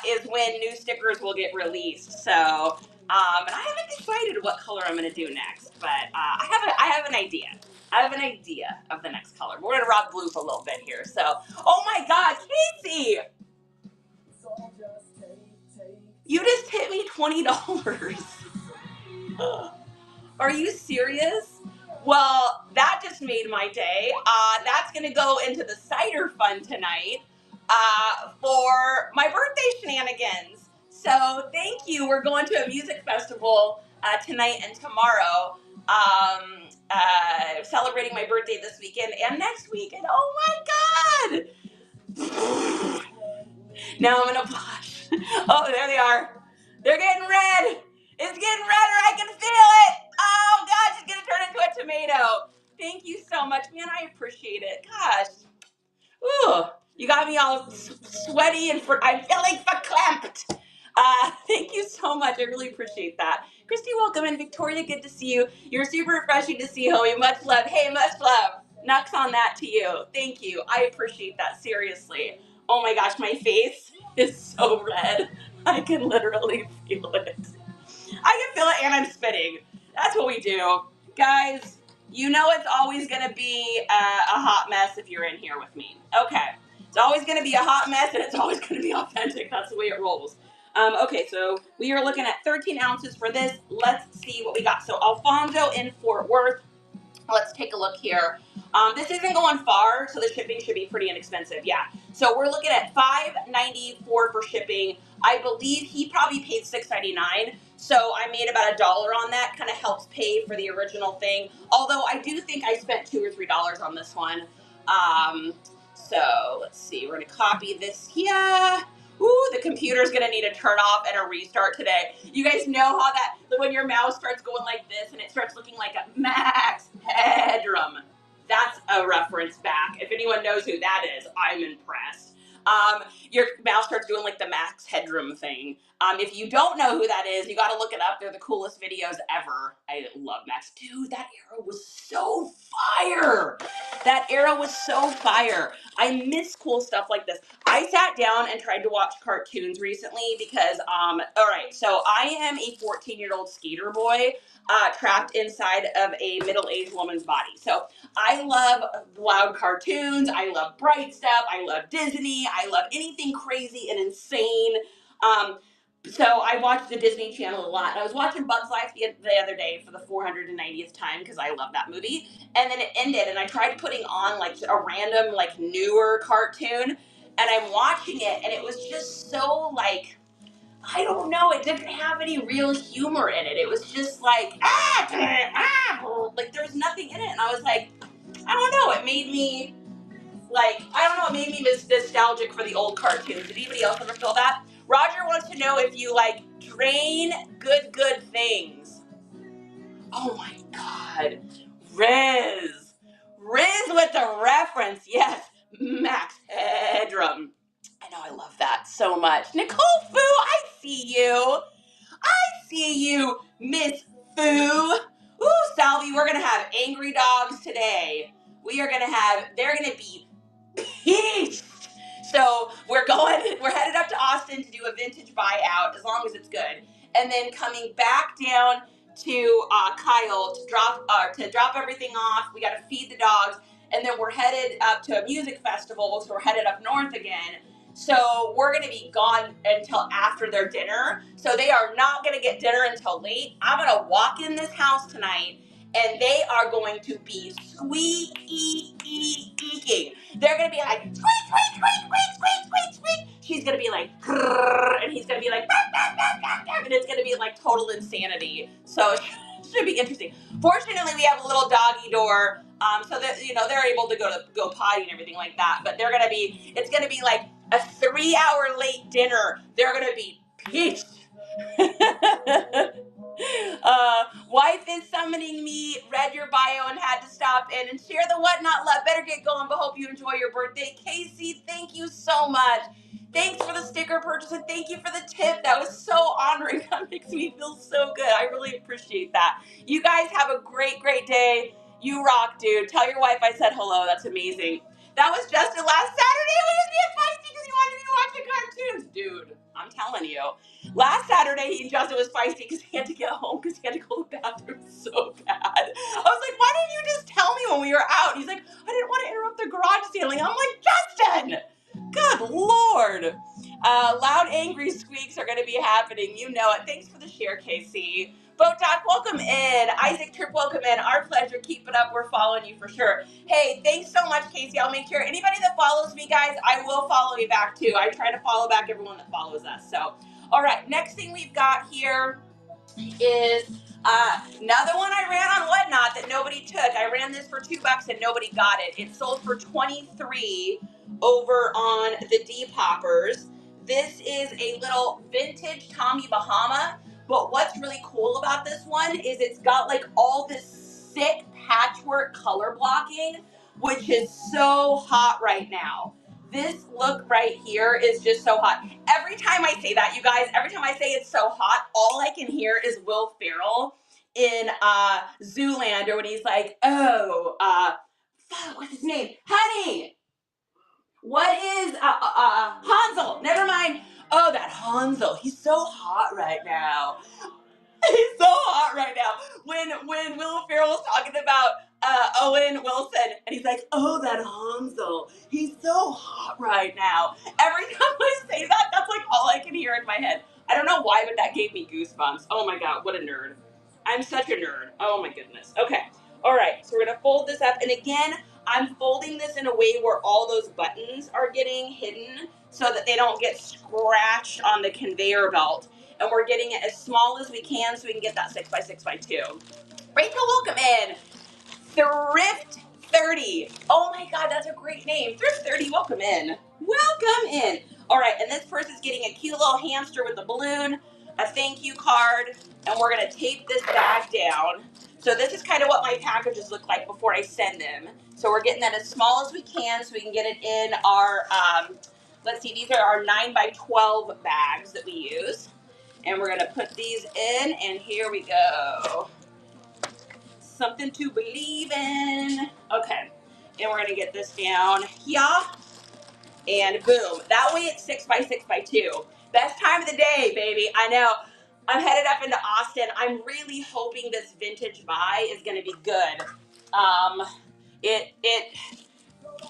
is when new stickers will get released. So, and I haven't decided what color I'm going to do next, but I have an idea. I have an idea of the next color. We're going to rock blues a little bit here. So, oh my God, Casey! You just hit me $20. Are you serious? Well, that just made my day. That's going to go into the cider fund tonight for my birthday shenanigans. So thank you. We're going to a music festival tonight and tomorrow, celebrating my birthday this weekend and next weekend. Oh my God! Now I'm going to blush. Oh, there they are. They're getting red. It's getting redder. I can feel it. Oh, gosh, it's going to turn into a tomato. Thank you so much, man. I appreciate it. Gosh. Ooh, you got me all sweaty and I'm feeling verklempt. Thank you so much. I really appreciate that. Christy, welcome. And Victoria, good to see you. You're super refreshing to see, homie. Much love. Hey, much love. Nux on that to you. Thank you. I appreciate that. Seriously. Oh my gosh, my face is so red. I can literally feel it. I can feel it and I'm spitting. That's what we do. Guys, you know it's always going to be a hot mess if you're in here with me. Okay. It's always going to be a hot mess, and it's always going to be authentic. That's the way it rolls. Okay, so we are looking at 13 ounces for this. Let's see what we got. So Alfonso in Fort Worth. Let's take a look here. This isn't going far, so the shipping should be pretty inexpensive. Yeah. So we're looking at $5.94 for shipping. I believe he probably paid $6.99. So I made about $1 on that. Kind of helps pay for the original thing. Although I do think I spent $2 or $3 on this one. So let's see. We're gonna copy this here. Ooh, the computer's gonna need a turn off and a restart today. You guys know how that, when your mouse starts going like this and it starts looking like a max headroom. That's a reference back. If anyone knows who that is, I'm impressed. Your mouse starts doing like the max headroom thing. If you don't know who that is, you gotta look it up. They're the coolest videos ever. I love Max. Dude, that era was so fire. That era was so fire. I miss cool stuff like this. I sat down and tried to watch cartoons recently because, all right, so I am a 14-year-old skater boy trapped inside of a middle-aged woman's body. So I love loud cartoons. I love bright stuff. I love Disney. I love anything crazy and insane. So I watched the Disney Channel a lot. And I was watching Bug's Life the other day for the 490th time because I love that movie. And then it ended, and I tried putting on like a random, like newer cartoon, and I'm watching it, and it was just so like, I don't know, it didn't have any real humor in it. It was just like, like there was nothing in it. And I was like, I don't know, it made me like, I don't know, it made me nostalgic for the old cartoons. Did anybody else ever feel that? Roger wants to know if you like drain good things. Oh my God. Riz with the reference. Yes, max headroom. I know, I love that so much. Nicole Fu, I see you. I see you, Miss Fu. Ooh, Salvi, we're going to have angry dogs today. They're going to be pissed. So we're headed up to Austin to do a vintage buyout, as long as it's good. And then coming back down to Kyle to drop everything off. We got to feed the dogs. And then we're headed up to a music festival, so we're headed up north again. So we're going to be gone until after their dinner. So they are not going to get dinner until late. I'm going to walk in this house tonight, and they are going to be squeaking. They're going to be like, squeak. She's going to be like, and he's going to be like, and it's going to be like total insanity. So it should be interesting. Fortunately, we have a little doggy door, so that, you know, they're able to go potty and everything like that. But it's going to be like a 3-hour late dinner. They're going to be pissed. Wife is summoning me, read your bio and had to stop in and share the whatnot love. Better get going, but hope you enjoy your birthday. Casey, thank you so much. Thanks for the sticker purchase, and thank you for the tip. That was so honoring. That makes me feel so good. I really appreciate that. You guys have a great day. You rock, dude. Tell your wife I said hello. That's amazing. That was Justin last Saturday. He was being feisty because he wanted me to watch the cartoons. Dude, I'm telling you. Last Saturday, Justin was feisty because he had to get home because he had to go to the bathroom so bad. I was like, why didn't you just tell me when we were out? He's like, I didn't want to interrupt the garage sailing. I'm like, Justin! Good Lord. Loud, angry squeaks are going to be happening. You know it. Thanks for the share, Casey. Boat Doc, welcome in. Isaac Tripp, welcome in. Our pleasure. Keep it up. We're following you for sure. Hey, thanks so much, Casey. I'll make sure anybody that follows me, guys, I will follow you back too. I try to follow back everyone that follows us. So, all right, next thing we've got here is another one I ran on Whatnot that nobody took. I ran this for $2 and nobody got it. It sold for $23 over on the Depoppers. This is a little vintage Tommy Bahama, but what's really cool about this one is it's got like all this sick patchwork color blocking, which is so hot right now. This look right here is just so hot. Every time I say that, you guys, every time I say it's so hot, all I can hear is Will Ferrell in Zoolander when he's like, what's his name? Honey! What is Hansel? Never mind. Oh, that Hansel. He's so hot right now. He's so hot right now. When Will Ferrell was talking about Owen Wilson, and he's like, oh, that Hansel, he's so hot right now. Every time I say that, that's like all I can hear in my head. I don't know why, but that gave me goosebumps. Oh my God, what a nerd. I'm such a nerd. Oh my goodness. Okay, all right, so we're gonna fold this up, and again, I'm folding this in a way where all those buttons are getting hidden so that they don't get scratched on the conveyor belt, and we're getting it as small as we can so we can get that 6x6x2. Rachel, welcome in. Thrift 30. Oh my God, that's a great name. Thrift 30, welcome in. Welcome in. All right, and this person's getting a cute little hamster with a balloon, a thank you card, and we're gonna tape this bag down. So this is kind of what my packages look like before I send them. So we're getting that as small as we can so we can get it in our, let's see, these are our 9x12 bags that we use. And we're gonna put these in, and here we go. Something to believe in. Okay, and we're gonna get this down here, and boom. That way it's 6x6x2. Best time of the day, baby. I know. I'm headed up into Austin. I'm really hoping this vintage buy is gonna be good.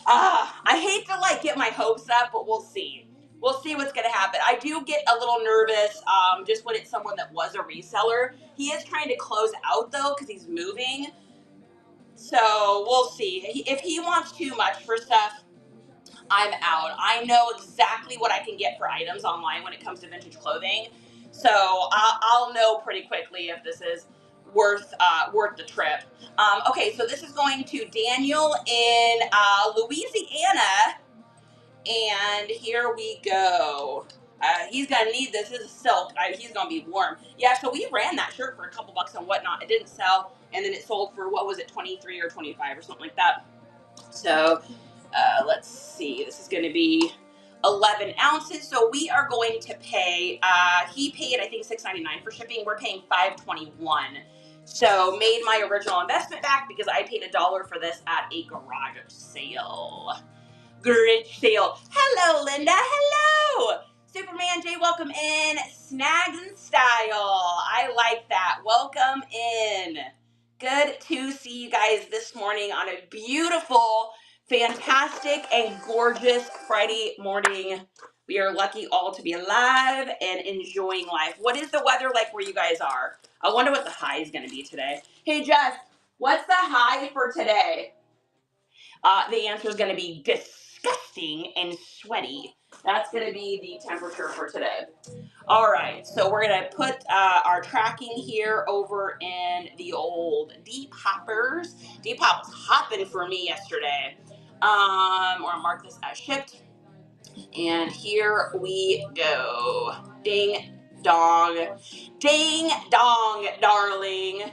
I hate to like get my hopes up, but we'll see. We'll see what's gonna happen. I do get a little nervous just when it's someone that was a reseller. He is trying to close out though because he's moving. So we'll see. If he wants too much for stuff, I'm out. I know exactly what I can get for items online when it comes to vintage clothing. So I'll know pretty quickly if this is worth the trip. Okay, so this is going to Daniel in Louisiana. And here we go. He's gonna need this. This is silk. He's gonna be warm. Yeah, so we ran that shirt for a couple bucks and whatnot. It didn't sell, and then it sold for, what was it, 23 or 25 or something like that. So let's see. This is gonna be 11 ounces. So we are going to pay. He paid, I think, $6.99 for shipping. We're paying $5.21. So made my original investment back because I paid $1 for this at a garage sale. Garage sale. Hello, Linda. Hello. Superman J, welcome in. Snags and Style. I like that. Welcome in. Good to see you guys this morning on a beautiful, fantastic, and gorgeous Friday morning. We are lucky all to be alive and enjoying life. What is the weather like where you guys are? I wonder what the high is going to be today. Hey, Jess, what's the high for today? The answer is going to be disgusting and sweaty. That's going to be the temperature for today. All right, so we're going to put our tracking here over in the old Depopers. Depop was hopping for me yesterday. We're going to mark this as shipped. And here we go. Ding dong. Ding dong, darling.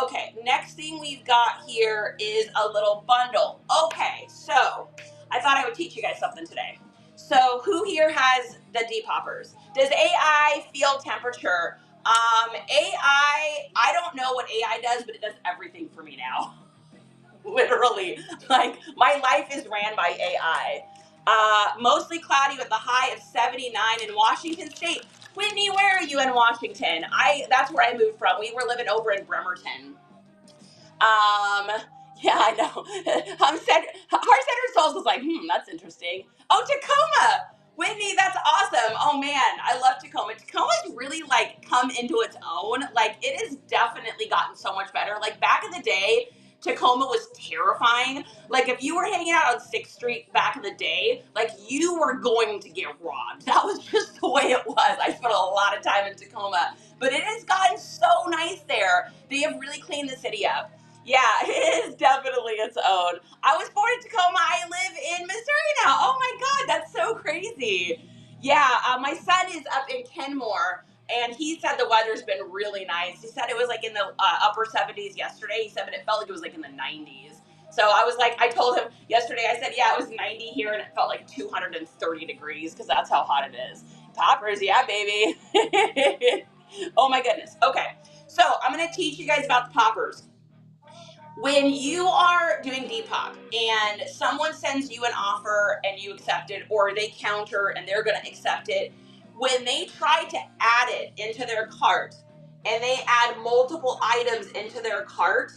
Okay, next thing we've got here is a little bundle. Okay, so I thought I would teach you guys something today. So who here has the Depoppers? Does AI feel temperature? AI, I don't know what AI does, but it does everything for me now. Literally, like my life is ran by AI. Mostly cloudy with a high of 79 in Washington State. Whitney, where are you in Washington? That's where I moved from. We were living over in Bremerton. Yeah, I know. Heart Center Souls was like, that's interesting. Oh, Tacoma. Whitney, that's awesome. Oh man, I love Tacoma. Tacoma's really like come into its own. Like it has definitely gotten so much better. Like back in the day, Tacoma was terrifying. Like if you were hanging out on 6th Street back in the day, like you were going to get robbed. That was just the way it was. I spent a lot of time in Tacoma, but it has gotten so nice there. They have really cleaned the city up. Yeah, it is definitely its own. I was born in Tacoma. I live in Missouri now. Oh my God, that's so crazy. Yeah, my son is up in Kenmore, and he said the weather's been really nice. He said it was like in the upper 70s yesterday. He said, but it felt like it was like in the 90s. So I was like, I told him yesterday, I said, yeah, it was 90 here, and it felt like 230 degrees because that's how hot it is. Poppers, yeah, baby. Oh my goodness. Okay, so I'm going to teach you guys about the poppers. When you are doing Depop and someone sends you an offer and you accept it, or they counter and they're going to accept it, when they try to add it into their cart and they add multiple items into their cart,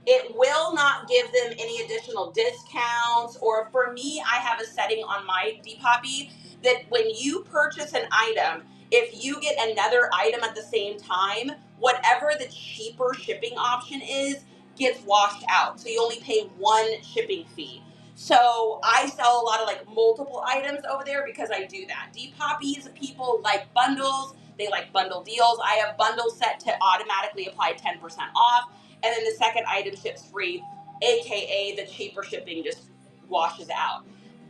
It will not give them any additional discounts, or for me, I have a setting on my Depop that when you purchase an item, if you get another item at the same time, whatever the cheaper shipping option is gets washed out. So you only pay one shipping fee. So I sell a lot of like multiple items over there because I do that. Depoppies people like bundles. They like bundle deals. I have bundles set to automatically apply 10% off. And then the second item ships free, aka the cheaper shipping just washes out.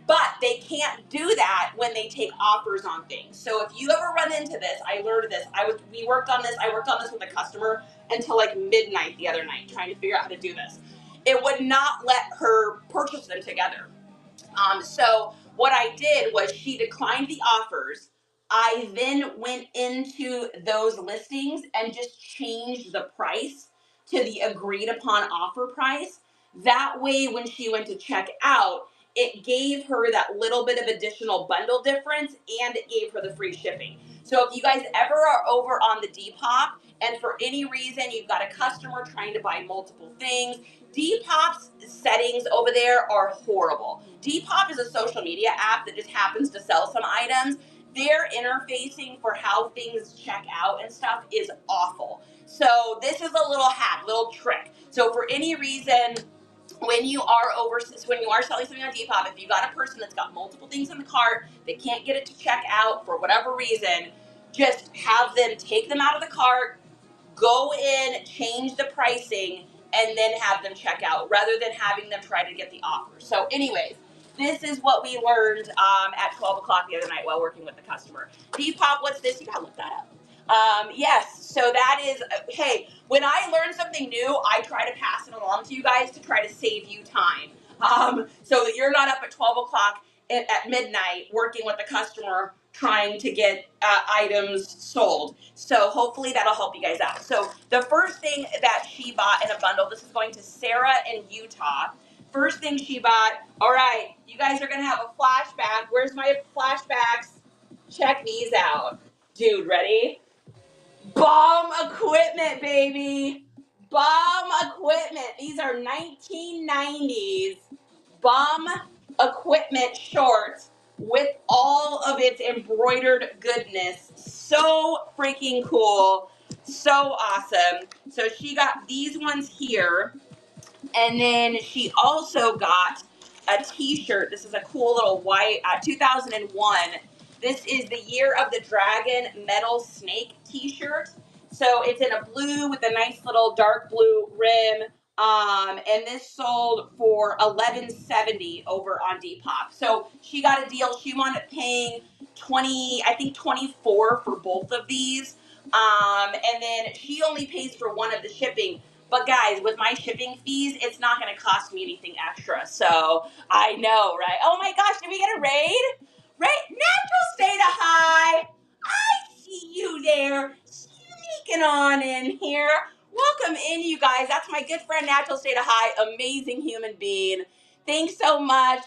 But they can't do that when they take offers on things. So if you ever run into this, I learned this. I worked on this with a customer until like midnight the other night, trying to figure out how to do this. It would not let her purchase them together. So what I did was she declined the offers. I then went into those listings and just changed the price to the agreed upon offer price. That way, when she went to check out, it gave her that little bit of additional bundle difference and it gave her the free shipping. So if you guys ever are over on the Depop and for any reason you've got a customer trying to buy multiple things, Depop's settings over there are horrible. Depop is a social media app that just happens to sell some items. Their interfacing for how things check out and stuff is awful. So this is a little hack, little trick. So for any reason, when you are selling something on Depop, if you got a person that's got multiple things in the cart, they can't get it to check out for whatever reason, just have them take them out of the cart, go in, change the pricing, and then have them check out rather than having them try to get the offer. So anyways, this is what we learned at 12 o'clock the other night while working with the customer. Depop, what's this? You gotta look that up. Yes, so that is, hey, when I learn something new, I try to pass it along to you guys to try to save you time. So that you're not up at 12 o'clock at midnight working with the customer trying to get items sold. So hopefully that'll help you guys out. So the first thing that she bought in a bundle, this is going to Sarah in Utah. First thing she bought, all right, you guys are going to have a flashback. Where's my flashbacks? Check these out. Dude, ready? Bomb equipment, baby. Bomb equipment. These are 1990s bomb equipment shorts with all of its embroidered goodness. So freaking cool. So awesome. So she got these ones here. And then she also got a t-shirt. This is a cool little white 2001. This is the Year of the Dragon Metal Snake t-shirt. So it's in a blue with a nice little dark blue rim. And this sold for $11.70 over on Depop. So she got a deal. She wound up paying 20, I think 24 for both of these. And then she only pays for one of the shipping. But guys, with my shipping fees, it's not going to cost me anything extra. So I know, right? Oh my gosh, did we get a raid? Natural State of High. I see you there, sneaking on in here. Welcome in, you guys. That's my good friend, Natural State of High. Amazing human being. Thanks so much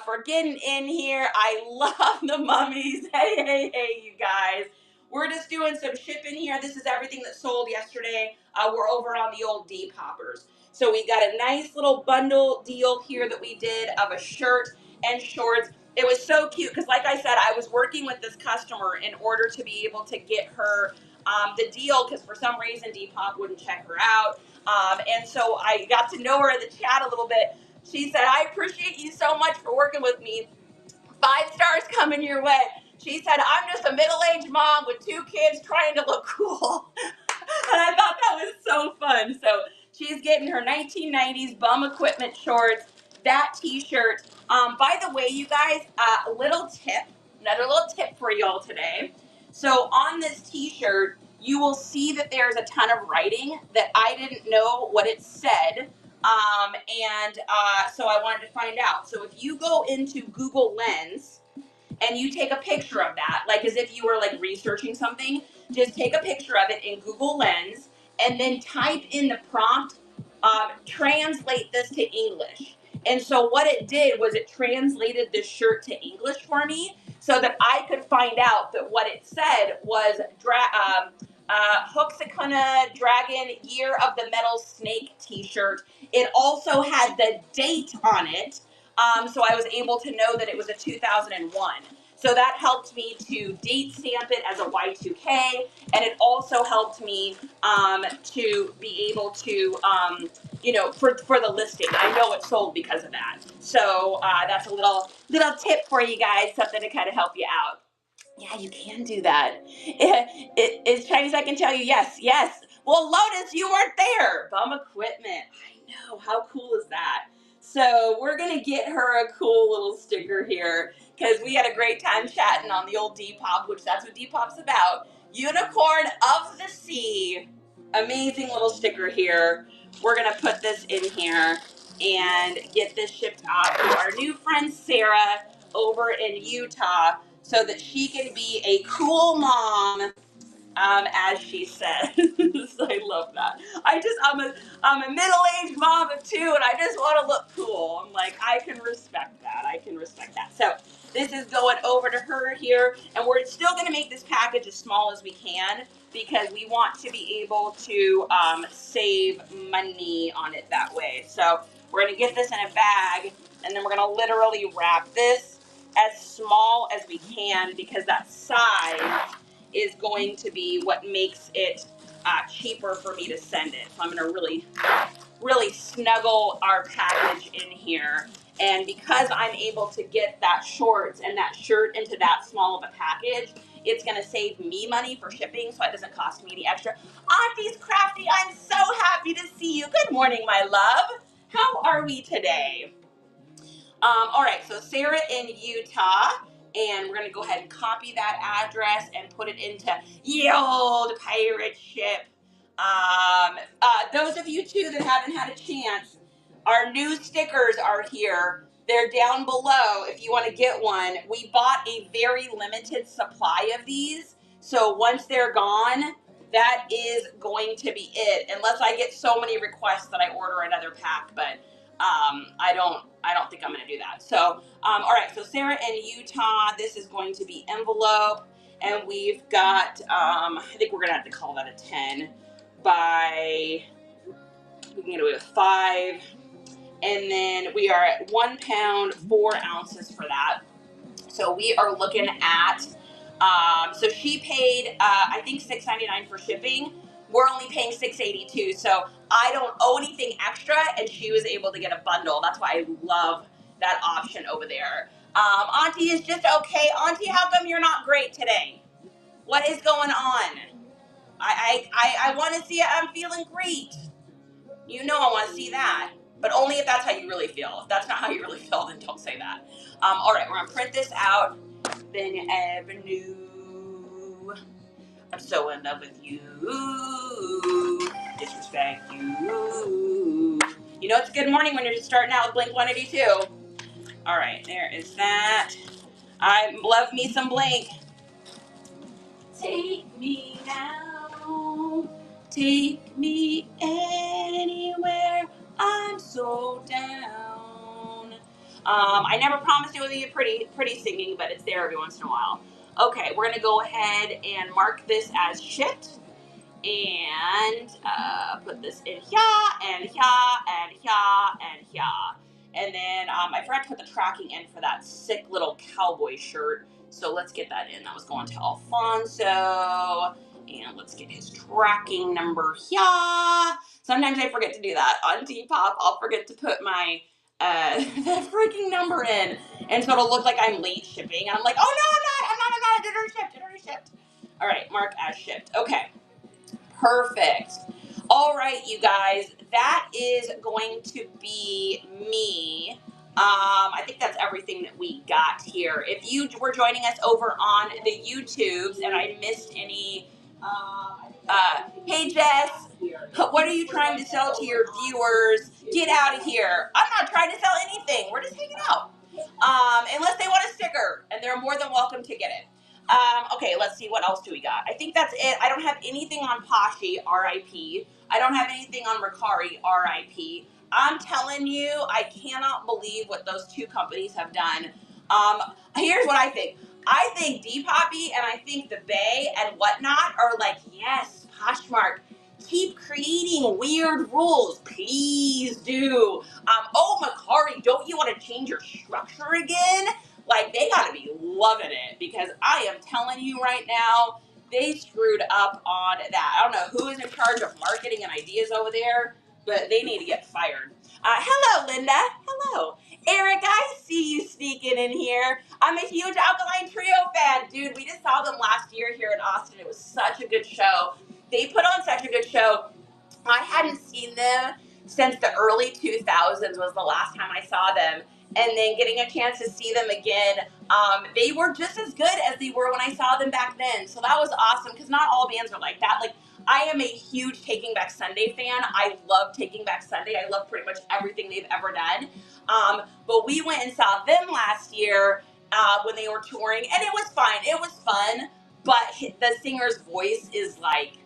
for getting in here. I love the mummies. Hey, you guys. We're just doing some shipping here. This is everything that sold yesterday. We're over on the old Depoppers. So we got a nice little bundle deal here that we did of a shirt and shorts. It was so cute because, like I said, I was working with this customer in order to be able to get her the deal because for some reason Depop wouldn't check her out. And so I got to know her in the chat a little bit. She said, I appreciate you so much for working with me. 5 stars coming your way. She said, I'm just a middle-aged mom with 2 kids trying to look cool. And I thought that was so fun. So she's getting her 1990s bum equipment shorts, that t-shirt. By the way, you guys, another little tip for y'all today. So on this t-shirt, you will see that there's a ton of writing that I didn't know what it said. So I wanted to find out. So if you go into Google Lens and you take a picture of that, like as if you were like researching something, just take a picture of it in Google Lens and then type in the prompt, translate this to English. And so what it did was it translated this shirt to English for me so that I could find out that what it said was Hokusakuna Dragon Year of the Metal Snake t-shirt. It also had the date on it, so I was able to know that it was a 2001. So that helped me to date stamp it as a Y2K, and it also helped me to be able to, for the listing. I know it sold because of that. So that's a little tip for you guys, something to kind of help you out. Yeah, you can do that. It's Chinese, I can tell you, yes, yes. Well, Lotus, you weren't there. Bum equipment. I know. How cool is that? So we're going to get her a cool little sticker here because we had a great time chatting on the old Depop, which that's what Depop's about. Unicorn of the Sea. Amazing little sticker here. We're going to put this in here and get this shipped out to our new friend Sarah over in Utah, so that she can be a cool mom, as she says. I love that. I'm a middle-aged mom of two, and I just want to look cool. I'm like, I can respect that. I can respect that. So this is going over to her here, and we're still going to make this package as small as we can because we want to be able to save money on it that way. So we're going to get this in a bag, and then we're going to literally wrap this as small as we can because that size is going to be what makes it cheaper for me to send it. So I'm going to really snuggle our package in here. And because I'm able to get that shorts and that shirt into that small of a package, it's going to save me money for shipping, so it doesn't cost me any extra. Auntie's Crafty, I'm so happy to see you. Good morning, my love. How are we today? All right, so Sarah in Utah, and we're going to go ahead and copy that address and put it into ye old pirate ship. Those of you, too, that haven't had a chance, our new stickers are here. They're down below if you want to get one. We bought a very limited supply of these, so once they're gone, that is going to be it, unless I get so many requests that I order another pack, but I don't think I'm going to do that. So, all right, so Sarah in Utah, this is going to be envelope, and we've got, I think we're going to have to call that a 10 by, we can get away with 5, and then we are at 1 pound, 4 ounces for that. So we are looking at, so she paid, I think $6.99 for shipping. We're only paying $6.82, so I don't owe anything extra, and she was able to get a bundle. That's why I love that option over there. Auntie is just okay. Auntie, how come you're not great today? What is going on? I want to see it. I'm feeling great. You know I want to see that, but only if that's how you really feel. If that's not how you really feel, then don't say that. All right, we're going to print this out. Bennett Avenue. I'm so in love with you. Disrespect you. You know it's a good morning when you're just starting out with Blink 182. All right, there is that. I love me some Blink. Take me now. Take me anywhere. I'm so down. I never promised it would be pretty singing, but it's there every once in a while. Okay, we're gonna go ahead and mark this as shipped, and put this in here, and here, and here, and here. And then I forgot to put the tracking in for that sick little cowboy shirt. So let's get that in. That was going to Alfonso. And let's get his tracking number here. Sometimes I forget to do that. On Depop, I'll forget to put my the freaking number in. And so it'll look like I'm late shipping. And I'm like, oh no, I'm not. It already shipped. All right, mark as shipped. Okay. Perfect. All right, you guys, that is going to be me. I think that's everything that we got here. If you were joining us over on the YouTubes and I missed any, hey Jess, what are you trying to sell to your viewers? Get out of here. I'm not trying to sell anything. We're just hanging out. Unless they want a sticker, and they're more than welcome to get it. Okay, let's see, what else do we got? I think that's it. I don't have anything on Pashi, RIP. I don't have anything on Ricari, RIP. I'm telling you, I cannot believe what those two companies have done. Here's what I think. I think Depopy and I think the Bay and whatnot are like, yes, Poshmark, keep creating weird rules. Please do. Oh, Macari, don't you want to change your structure again? Like, they got to be loving it because I am telling you right now, they screwed up on that. I don't know who is in charge of marketing and ideas over there, but they need to get fired. Hello, Linda. Hello. Eric, I see you sneaking in here. I'm a huge Alkaline Trio fan. Dude, we just saw them last year here in Austin. It was such a good show. They put on such a good show. I hadn't seen them since the early 2000s was the last time I saw them. And then getting a chance to see them again, they were just as good as they were when I saw them back then. So that was awesome because not all bands are like that. Like, I am a huge Taking Back Sunday fan. I love Taking Back Sunday. I love pretty much everything they've ever done. But we went and saw them last year when they were touring, and it was fine. It was fun, but the singer's voice is like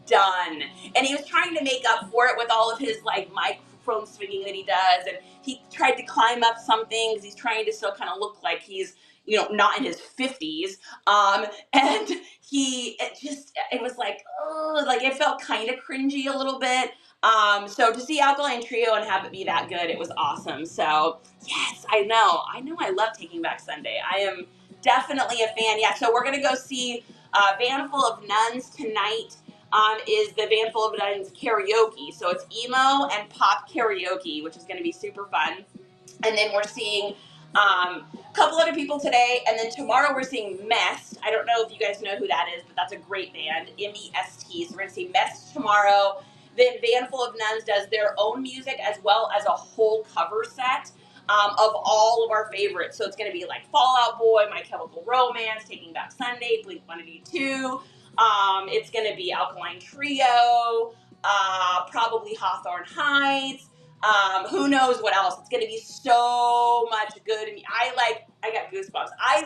done, and he was trying to make up for it with all of his like microphone swinging that he does, and he tried to climb up some things. He's trying to still kind of look like he's, you know, not in his 50s, and it was like, oh, like it felt kind of cringy a little bit. So to see Alkaline Trio and have it be that good, it was awesome. So yes, I know I love Taking Back Sunday. I am definitely a fan. Yeah, so we're gonna go see Van Full of Nuns tonight. Is the Van Full of Nuns karaoke. So it's emo and pop karaoke, which is going to be super fun. And then we're seeing a couple other people today. And then tomorrow we're seeing Mest. I don't know if you guys know who that is, but that's a great band, M-E-S-T. So we're going to see Mest tomorrow. Then Van Full of Nuns does their own music as well as a whole cover set of all of our favorites. So it's going to be like Fall Out Boy, My Chemical Romance, Taking Back Sunday, Blink-182. It's going to be Alkaline Trio, probably Hawthorne Heights. Who knows what else? It's going to be so much good. And I got goosebumps. I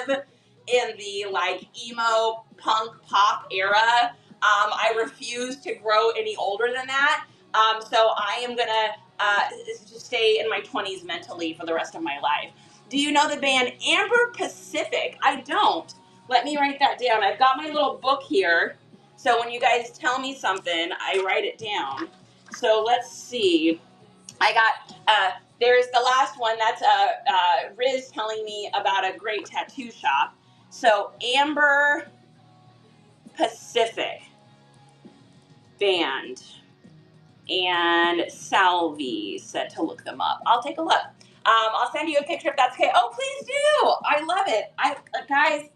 live in the like emo punk pop era. I refuse to grow any older than that. So I am going to just stay in my 20s mentally for the rest of my life. Do you know the band Amber Pacific? I don't. Let me write that down. I've got my little book here. So when you guys tell me something, I write it down. So let's see. I got, there's the last one. That's Riz telling me about a great tattoo shop. So Amber Pacific band. And Salvi said to look them up. I'll take a look. I'll send you a picture if that's okay. Oh, please do. I love it. Guys,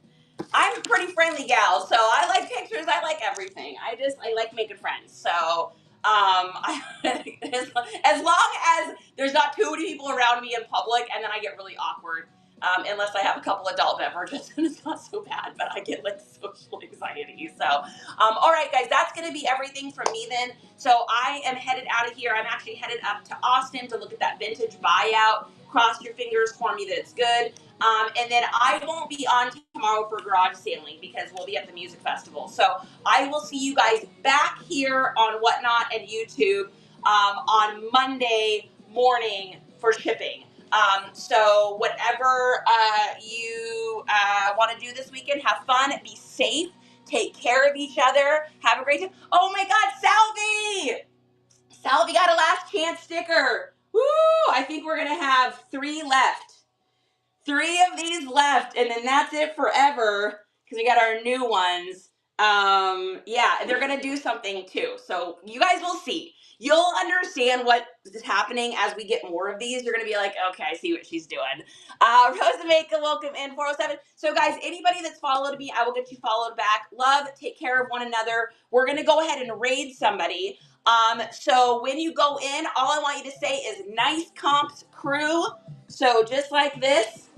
I'm a pretty friendly gal, so I like pictures. I like everything. I like making friends. So, as long as there's not too many people around me in public, and then I get really awkward, unless I have a couple adult beverages, and it's not so bad, but I get like social anxiety. So, all right, guys, that's going to be everything from me then. So I am headed out of here. I'm actually headed up to Austin to look at that vintage buyout. Cross your fingers for me that it's good. And then I won't be on tomorrow for garage sailing because we'll be at the music festival. So I will see you guys back here on Whatnot and YouTube on Monday morning for shipping. So whatever you want to do this weekend, have fun, be safe, take care of each other, have a great time. Oh my God, Salvi! Salvi got a last chance sticker. Woo! I think we're going to have 3 left. 3 of these left, and then that's it forever because we got our new ones. Yeah, they're going to do something too. So you guys will see. You'll understand what is happening as we get more of these. You're going to be like, okay, I see what she's doing. Rosa Maka, welcome in, 407. So guys, anybody that's followed me, I will get you followed back. Love, take care of one another. We're going to go ahead and raid somebody. So when you go in, all I want you to say is Nice Comps Crew. So just like this,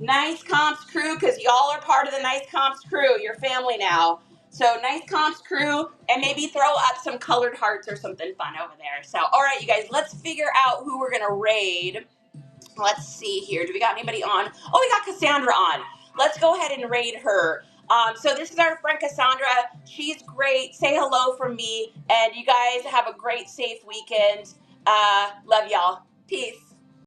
Nice Comps Crew, because y'all are part of the Nice Comps Crew. You're family now. So Nice Comps Crew, and maybe throw up some colored hearts or something fun over there. So, all right, you guys, let's figure out who we're going to raid. Let's see here. Do we got anybody on? Oh, we got Cassandra on. Let's go ahead and raid her. So this is our friend Cassandra. She's great. Say hello from me. And you guys have a great, safe weekend. Love y'all. Peace.